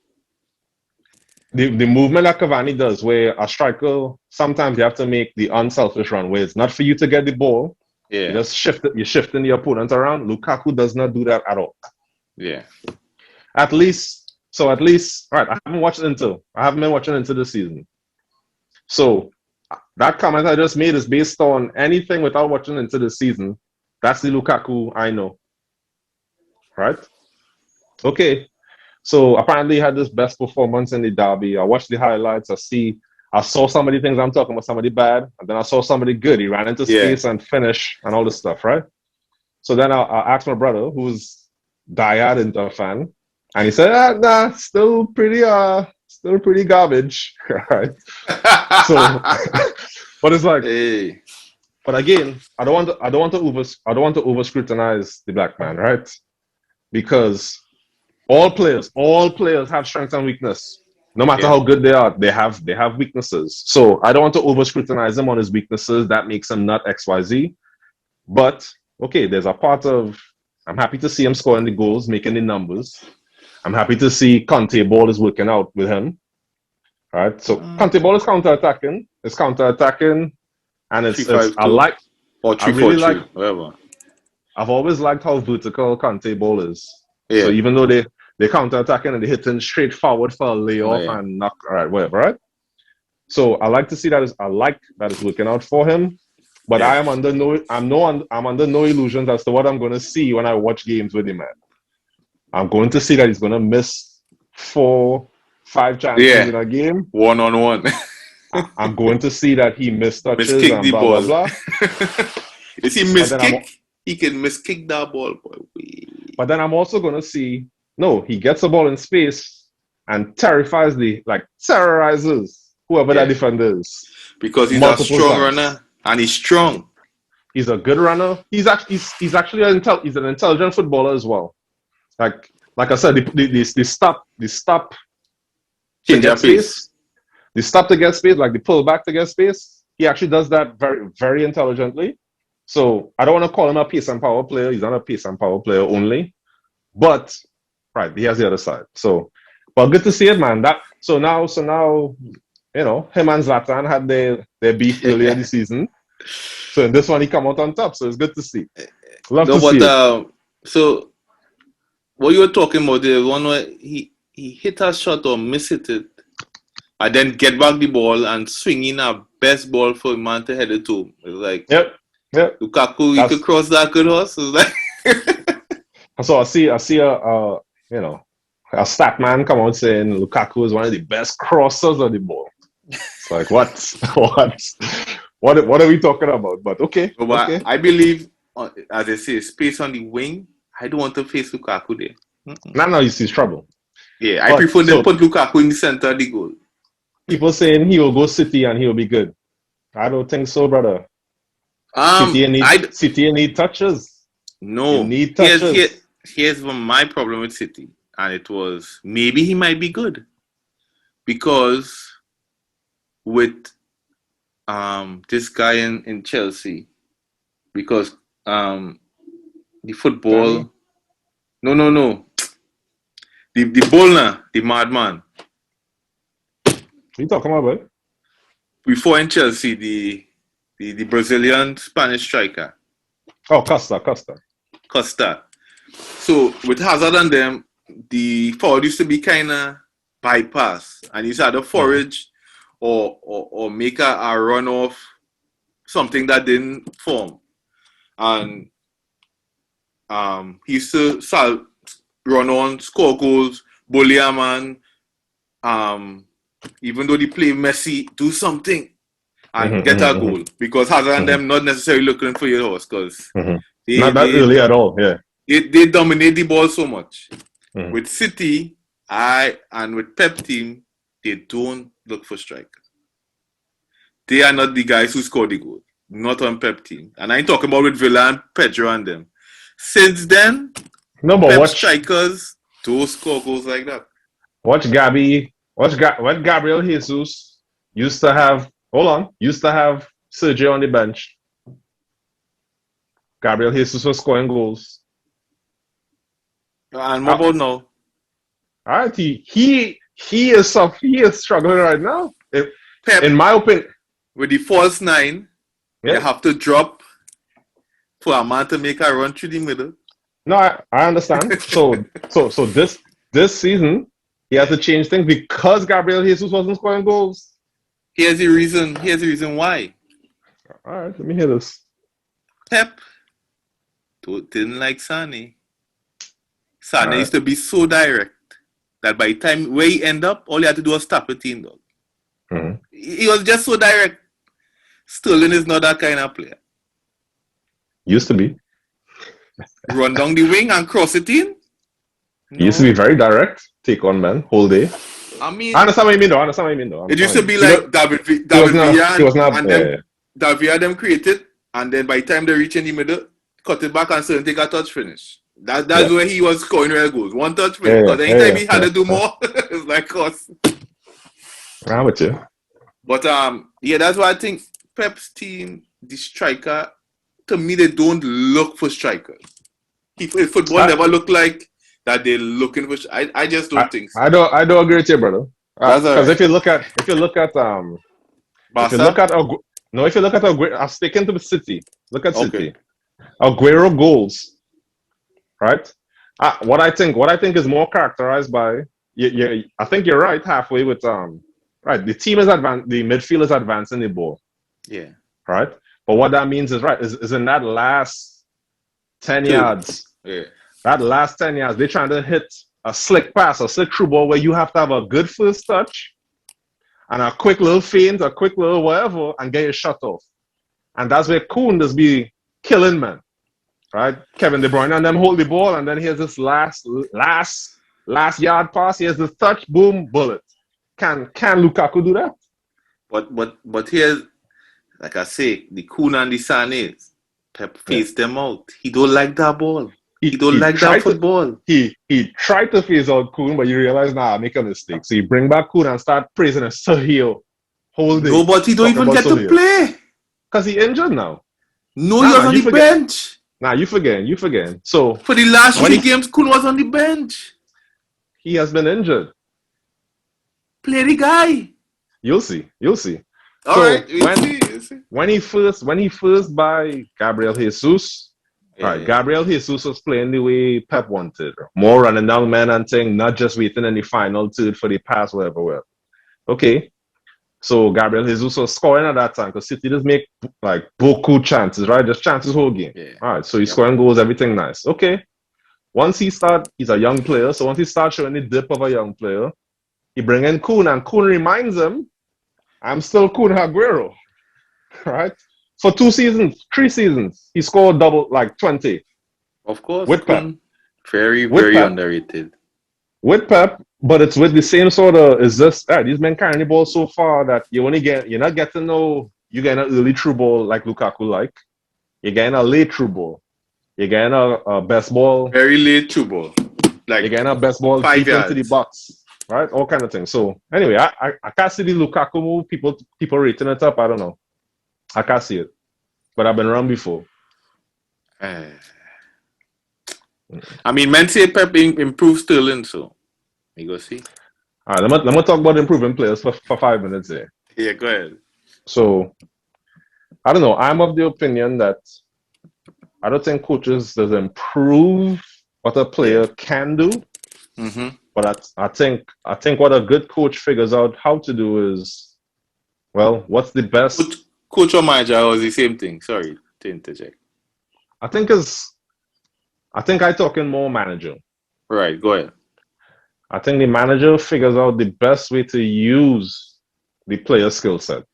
the movement that Cavani does, where a striker, sometimes you have to make the unselfish run, where it's not for you to get the ball. Yeah. You just you're shifting the opponent around. Lukaku does not do that at all. Yeah. At least, all right, I haven't been watching Inter this season. So that comment I just made is based on anything without watching Inter this season. That's the Lukaku I know. Right? Okay. So apparently he had this best performance in the derby. I watched the highlights. I saw some of the things I'm talking about, somebody bad, and then I saw somebody good. He ran into space and finished and all this stuff, right? So then I asked my brother, who's diehard Inter fan, and he said, nah, still pretty garbage, right? So, but it's hey. But again, I don't want to over scrutinize the black man, right? Because all players have strengths and weakness. No matter how good they are, they have weaknesses. So I don't want to over scrutinize him on his weaknesses. That makes him not XYZ. But okay, there's a part of I'm happy to see him scoring the goals, making the numbers. I'm happy to see Conte ball is working out with him. Right? So Conte ball is counter-attacking. It's counter-attacking. And it's 3-5-2 or I really 3-4-3, like, whatever. I've always liked how vertical Conte ball is. Yeah. So even though they're counter-attacking and they're hitting straight forward for a layoff and knock, all right, whatever, right? So I like to see that I like that it's working out for him. But I am under I'm under no illusions as to what I'm going to see when I watch games with him, man. I'm going to see that he's going to miss 4-5 chances in a game. One-on-one. I'm going to see that he missed touches Miskick and the blah, ball. blah, blah. Is he miskick? He can miskick that ball, boy. But then I'm also going to see, no, he gets the ball in space and terrorizes whoever that defender is. Because he's a strong runner and he's strong. He's a good runner. He's actually an intelligent footballer as well. Like I said, they stop change their pace. They stop to get space, like they pull back to get space. He actually does that very, very intelligently. So I don't want to call him a pace and power player. He's not a pace and power player only. But right, he has the other side. So, but good to see it, man. So now, you know, him and Zlatan had their beef earlier this season. So in this one, he come out on top. So it's good to see. Love to see it. So what you were talking about, the one where he hit a shot or miss hit it, and then get back the ball and swing in a best ball for a man to head it to. It's like, yep. Lukaku, you could cross that good horse. It's like so I see a stat man come out saying Lukaku is one of the best crossers of the ball. It's like what are we talking about? But okay. Okay. I believe, as I say, space on the wing. I don't want to face Lukaku there. No, you see trouble. Yeah, I prefer to put Lukaku in the center of the goal. People saying he will go City and he'll be good. I don't think so, brother. City need touches. No. You need touches. Here's my problem with City. And it was, maybe he might be good. Because with this guy in Chelsea, because the football... No. The bowler, the madman. What are you talking about? Before in Chelsea, the Brazilian Spanish striker. Oh, Costa. So with Hazard and them, the forward used to be kind of bypass, and he had to forage or make a run off something that didn't form, and he used to run on, score goals, bully a man. Even though they play Messi, do something and get a goal. Because Hazard and them not necessarily looking for your horse, because not that early at all. Yeah, they dominate the ball so much. With City, and with Pep team, they don't look for strikers. They are not the guys who score the goal. Not on Pep team. And I ain't talking about with Villa and Pedro and them. Since then, Pep strikers don't score goals like that. Watch when Gabriel Jesus used to have Sergio on the bench. Gabriel Jesus was scoring goals. And what about now? All right, he is struggling right now. Pep, in my opinion, with the false nine, you have to drop for a man to make a run through the middle. No, I understand. so this season he has to change things because Gabriel Jesus wasn't scoring goals. Here's the reason why. All right, let me hear this. Pep didn't like Sane. Sane used to be so direct that by the time where he end up, all he had to do was stop the team, dog. He was just so direct. Sterling is not that kind of player. Used to be. Run down the wing and cross it in. He used to be very direct. Take on man, whole day. I mean, I understand what you mean though. It used to be like David Villa and them. David Villa them created, and then by the time they reach in the middle, cut it back and Sterling take a touch finish. That's where he was scoring real goals. One touch finish. Because anytime he had to do more, it's like us. I'm with you. But that's why I think Pep's team, the striker, to me, they don't look for strikers. Football never look like that. They're looking for. I just don't think so. I don't agree with you, brother. That's all Because right. if you look at Barca? if you look at Aguero, I'm sticking to the City. Look at Okay. City. Aguero goals, right? What I think is more characterized by I think you're right halfway with right. The team is the midfield is advancing the ball, Yeah. right? But what that means is right is in that last 10 Two. yards. Yeah. That last 10 yards, they're trying to hit a slick pass, a slick through ball where you have to have a good first touch and a quick little feint, a quick little whatever, and get your shot off. And that's where Kuhn does be killing man, right? Kevin De Bruyne and them hold the ball, and then here's this last yard pass. Here's this touch, boom, bullet. Can Lukaku do that? But here's, like I say, the Kuhn and the Sanes, Pep faced them out. He don't like that ball. He don't like that football. He tried to phase out Kuhn, but you realize, nah, I make a mistake. So you bring back Kuhn and start praising a Sergio whole day. No, but he don't even get to play. Because he injured now. No, he was on the bench. Nah, you forget. So for the last 3 games, Kuhn was on the bench. He has been injured. Play the guy. You'll see. All so right, we'll see. When he first by Gabriel Jesus. Right, Gabriel Jesus was playing the way Pep wanted. More running down men and thing, not just waiting in the final third for the pass, whatever. Okay. So Gabriel Jesus was scoring at that time because City just make like beaucoup chances, right? Just chances whole game. Yeah. All right, so he's scoring goals, everything nice. Okay. Once he's a young player, so once he starts showing the dip of a young player, he bring in Kuhn, and Kuhn reminds him, I'm still Kuhn Aguero. Right? For 2 seasons, 3 seasons, he scored double, like 20. Of course. With Pep. Very Pep. Underrated. With Pep, but it's with the same sort of, is this, these men carrying the ball so far that you're not getting you getting an early through ball like Lukaku like. You're getting a late through ball. You're getting a best ball. Very late through ball. Like you're getting a best ball 5 deep yards. into the box. Right? All kind of things. So anyway, I can't see the Lukaku move. People rating it up. I don't know. I can't see it. But I've been wrong before. I mean, men say Pep improved Sterling, so you go see. All right, let me talk about improving players for 5 minutes there. Yeah, go ahead. So, I don't know. I'm of the opinion that I don't think coaches does improve what a player can do. Mm-hmm. But I think what a good coach figures out how to do is, well, what's the best... Coach or manager was the same thing. Sorry to interject. I think I'm talking more manager. Right, go ahead. I think the manager figures out the best way to use the player skill set.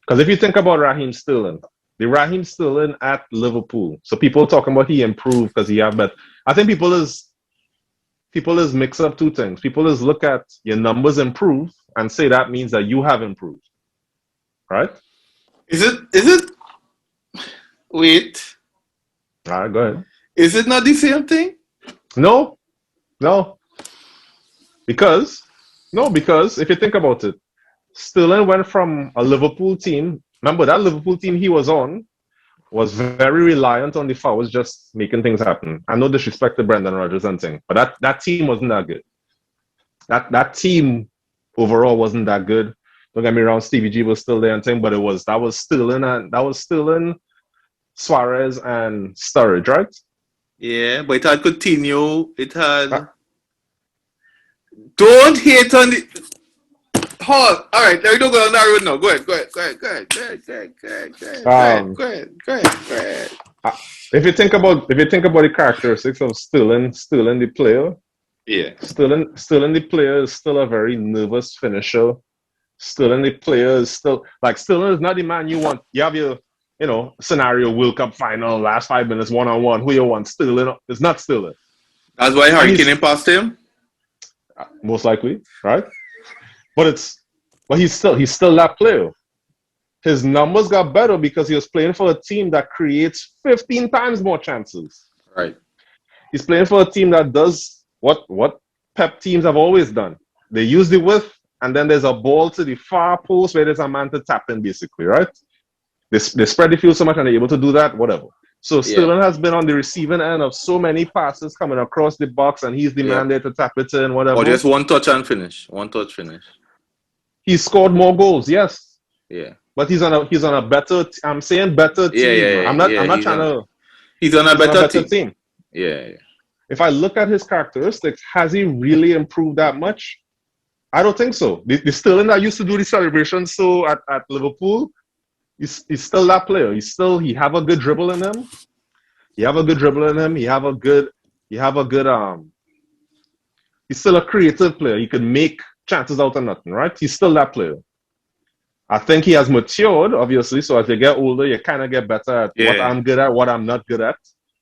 Because if you think about Raheem Sterling at Liverpool, so people talking about he improved because he have better. I think people is mix up two things. People is look at your numbers improve and say that means that you have improved. Right? Is it? Wait. All right, go ahead. Is it not the same thing? No. Because if you think about it, Sterling went from a Liverpool team. Remember that Liverpool team he was on was very reliant on the fouls, just making things happen. I no disrespect to Brendan Rodgers and thing, but that team wasn't that good. That team overall wasn't that good. Don't get me wrong, Stevie G was still there and thing, but that was Sterling, Suarez, and Sturridge, right? Yeah, but it had Coutinho. It had. Don't hate on the. Hold. All right, now we don't go on that road now. Go ahead. Go ahead. If you think about the characteristics of Sterling the player, yeah, Sterling the player is still a very nervous finisher. Sterling the player is still Sterling is not the man you want. You have your scenario World Cup final, last 5 minutes, 1-on-1. Who you want? Sterling is not Sterling. That's why Harry Kane passed him. Most likely, right? But he's still that player. His numbers got better because he was playing for a team that creates 15 times more chances. Right. He's playing for a team that does what Pep teams have always done. They use the width, and then there's a ball to the far post where there's a man to tap in, basically, right? They spread the field so much and they're able to do that, whatever. So Sterling has been on the receiving end of so many passes coming across the box, and he's the man there to tap it in, whatever. Or just one touch and finish. One touch finish. He scored more goals, yes. Yeah. But he's on a better. I'm saying better team. Yeah. I'm not trying to. He's on a better team. Yeah. If I look at his characteristics, has he really improved that much? I don't think so. The Sterling that used to do the celebrations so at Liverpool, he's still that player. He have a good dribble in him. He have a good dribble in him. He's still a creative player. He can make chances out of nothing, right? He's still that player. I think he has matured, obviously. So as you get older, you kind of get better at what I'm good at, what I'm not good at.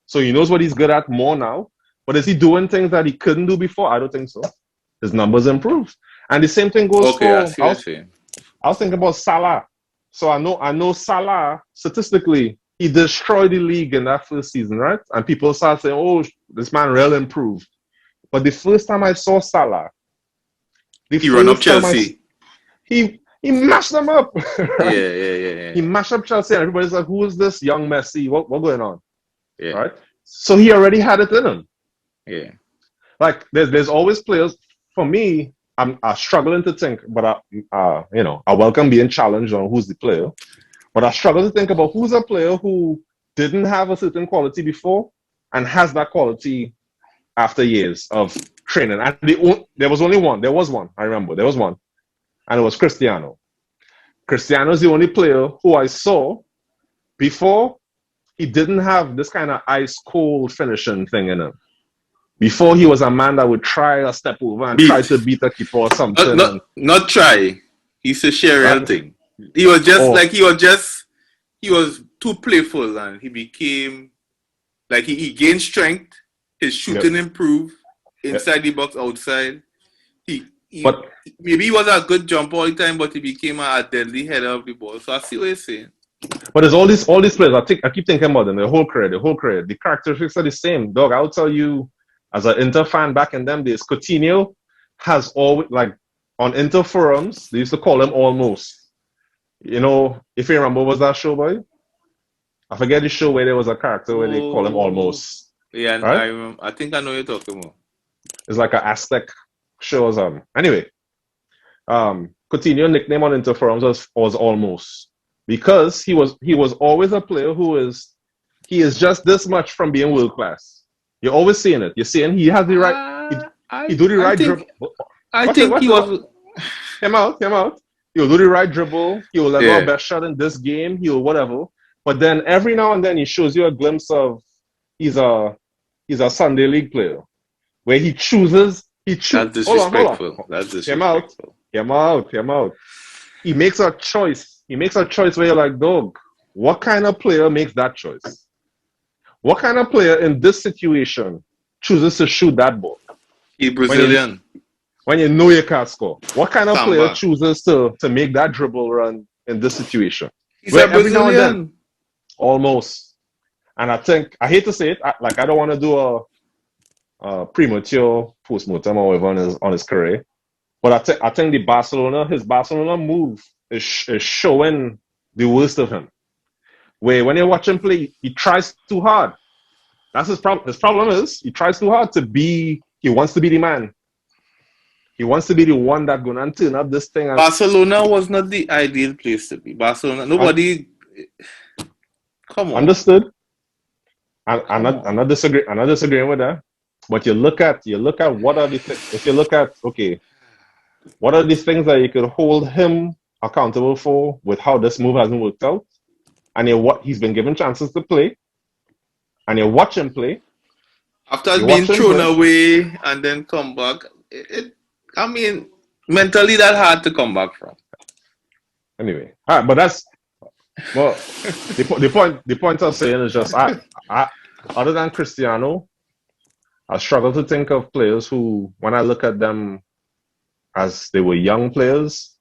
So he knows what he's good at more now. But is he doing things that he couldn't do before? I don't think so. His numbers improved. And the same thing goes for... I was thinking about Salah. So I know Salah, statistically, he destroyed the league in that first season, right? And people start saying, oh, this man really improved. But the first time I saw Salah... He ran up Chelsea. He mashed them up. Right? Yeah. He mashed up Chelsea, and everybody's like, who is this young Messi? What going on? Yeah. Right? So he already had it in him. Yeah. Like, there's always players... For me, I'm struggling to think, but I welcome being challenged on who's the player. But I struggle to think about who's a player who didn't have a certain quality before and has that quality after years of training. And there was only one. There was one. I remember. There was one. And it was Cristiano. Cristiano is the only player who I saw before he didn't have this kind of ice-cold finishing thing in him. Before he was a man that would try a step over and try to beat a keeper or something. Not try. He's a Sheryl thing. He was just he was too playful, and he became like he gained strength. His shooting improved inside the box, outside. Maybe he was a good jumper all the time, but he became a deadly header of the ball. So I see what you're saying. But there's all these players. I keep thinking about them. The whole career. The characteristics are the same. Dog, I'll tell you. As an Inter fan back in them days, Coutinho has always, like, on Inter forums, they used to call him almost. You know, if you remember, what was that show, boy? I forget the show where there was a character where they call him almost. Yeah, right? I remember. I think I know you're talking about. It's like an Aztec show or something. Anyway, Coutinho's nickname on Inter forums was almost. Because he was always a player he is just this much from being world class. You're always seeing it. You're seeing he has the right. He do the right dribble. Him out. He'll do the right dribble. He will let go best shot in this game. He will whatever. But then every now and then he shows you a glimpse of he's a Sunday league player where he chooses. That's disrespectful. That's disrespectful. Him out. He makes a choice. Where you're like, dog, what kind of player makes that choice? What kind of player in this situation chooses to shoot that ball? He's Brazilian. When you know you can't score. What kind of player chooses to make that dribble run in this situation? He's a Brazilian. Almost. And I hate to say it, I don't want to do a premature post-mortem or whatever on his career. But I think his Barcelona move is showing the worst of him. Where when you watch him play, he tries too hard. That's his problem. His problem is he tries too hard he wants to be the man. He wants to be the one that's going to turn up this thing. Barcelona was not the ideal place to be. Barcelona, nobody... Come on. Understood. I'm not disagreeing with that. But you look at what are the things... If you look at, okay, what are the things that you could hold him accountable for with how this move hasn't worked out? And he's been given chances to play, and you watch him play. After being thrown away and then come back, mentally that hard to come back from. Anyway, but that's the point I'm saying is just I other than Cristiano, I struggle to think of players who, when I look at them as they were young players,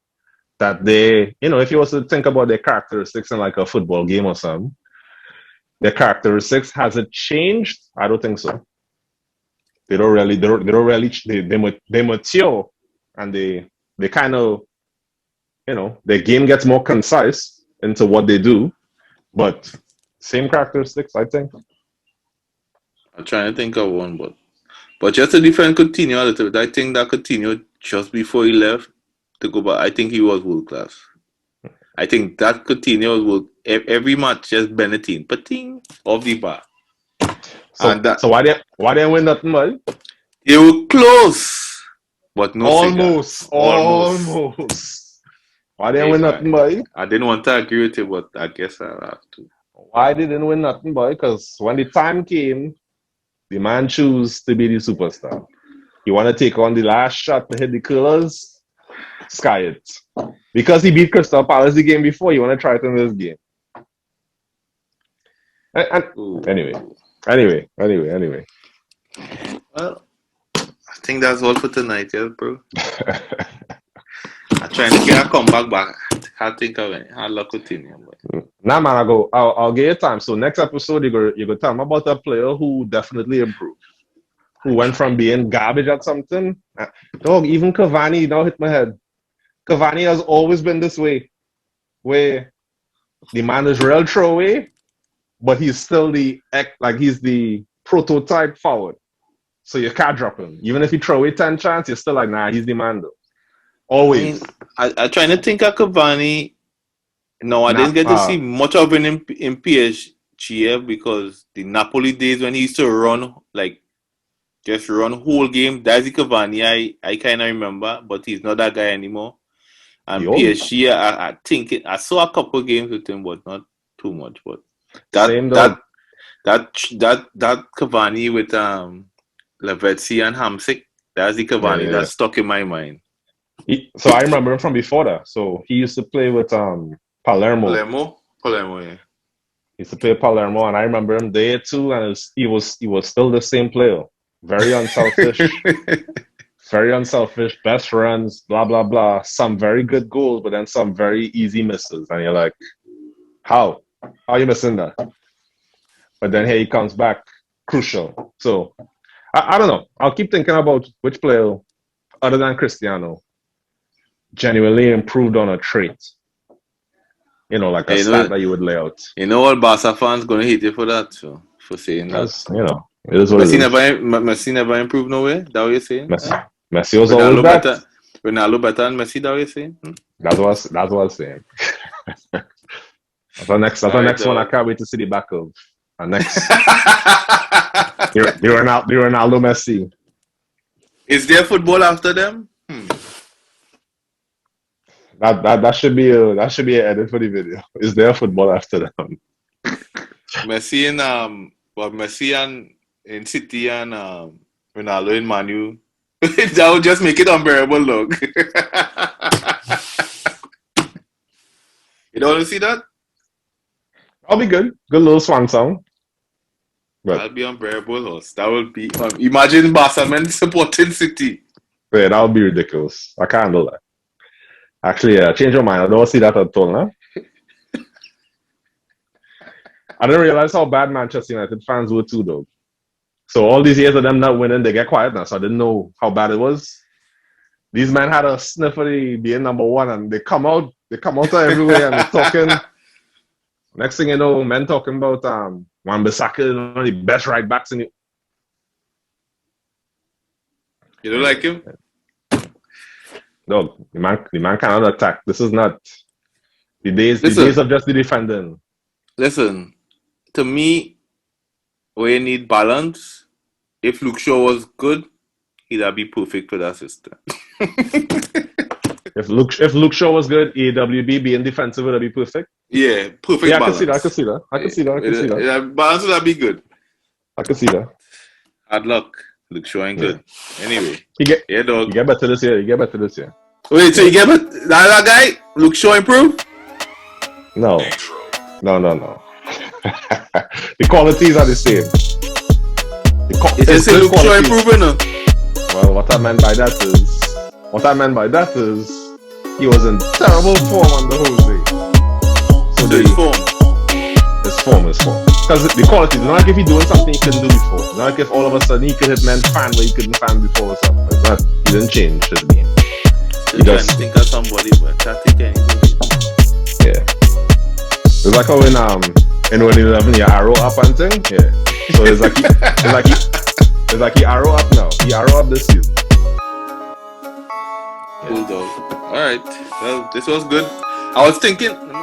that they, if you was to think about their characteristics in like a football game or something, their characteristics, has it changed? I don't think so. They mature, and they kind of, their game gets more concise into what they do, but Same characteristics, I think. I'm trying to think of one, but just to defend Coutinho a little bit, I think that Coutinho just before he left to go back, I think he was world class. I think that Coutinho was every match just Benetton, pating off the bar. So why they win nothing, man? They were close, but no almost. Why they win nothing, boy? I didn't want to agree with it, but I guess I'll have to. Why they didn't win nothing, boy? Because when the time came, the man chose to be the superstar. You want to take on the last shot to hit the curlers? Sky it. Because he beat Crystal Palace the game before, you want to try it in this game. Anyway. Well, I think that's all for tonight, yeah, bro. I'm trying to get a comeback back. I can't think of it. I love Coutinho. Nah, man, I'll give you time. So next episode, you're gonna tell me about a player who definitely improved. Who went from being garbage at something. Dog, even Cavani now hit my head. Cavani has always been this way. Where the man is real throwaway, but he's still he's the prototype forward. So you can't drop him. Even if you throw away 10 chances, you're still like, nah, he's the man though. Always. I'm trying to think of Cavani. No, I didn't get to see much of him in PSG because the Napoli days when he used to run, just run whole game, that's the Cavani I kind of remember, but he's not that guy anymore. And PSG, I think I saw a couple games with him, but not too much. But that Cavani with Lavezzi and Hamsik, that's the Cavani that stuck in my mind. So I remember him from before that. So he used to play with Palermo. Palermo, yeah. He used to play Palermo, and I remember him there too. And he was still the same player. Very unselfish. Very unselfish. Best runs. Blah blah blah. Some very good goals, but then some very easy misses. And you're like, how are you missing that? But then here he comes back, crucial. So I don't know. I'll keep thinking about which player, other than Cristiano, genuinely improved on a trait. You know, like a stat that you would lay out. You know, all Barca fans gonna hate you for that, so for saying that. You know, it is what Messi never improved nowhere. That what you're saying? Messi was always better. Ronaldo better than Messi. That what you're saying? That's what I'm saying. That's the next one. I can't wait to see the back of. And next, the Ronaldo Messi. Is there football after them? That should be an edit for the video. Is there football after them? Messi and in City and Ronaldo in Man U. That would just make it unbearable, look. You don't want to see that? I'll be good. Good little swan song. That'll be unbearable, host. That will be. Imagine Barcelona supporting City. Yeah, that would be ridiculous. I can't do that. Actually, change your mind. I don't see that at all, huh? I didn't realize how bad Manchester United fans were too, though. So all these years of them not winning, they get quiet now. So I didn't know how bad it was. These men had a sniff for being number one, and they come out everywhere and they're talking. Next thing you know, men talking about Wan-Bissaka is one of the best right backs in the. You don't like him? No, the man cannot attack. This is not the days of just the defending. Listen, to me, we need balance. If Luke Shaw was good, he'd be perfect for that system. If Luke Shaw was good, AWB being defensive would be perfect. Yeah, perfect. Yeah, balance. I can see that. Balance would be good. I can see that. Hard luck. Luke Shaw ain't good. Anyway, dog. You get better this year. Wait, so you get better? That guy, Luke Shaw improve? No. The qualities are the same. Is it Luke Shaw improving? Well, what I meant by that is he was in terrible form on the Jose. So his form. Because the quality, it's not like if he's doing something he couldn't do before. It's not like if all of a sudden he could hit men fan where he couldn't fan before or something. It's not, he didn't change his game. He just think of somebody, but I think anything. Yeah. It's like how in 2011, you arrow up and thing. Yeah. So it's like he arrow up now. He arrow up this season. Cool dog. Alright. Well, this was good. I was thinking, let me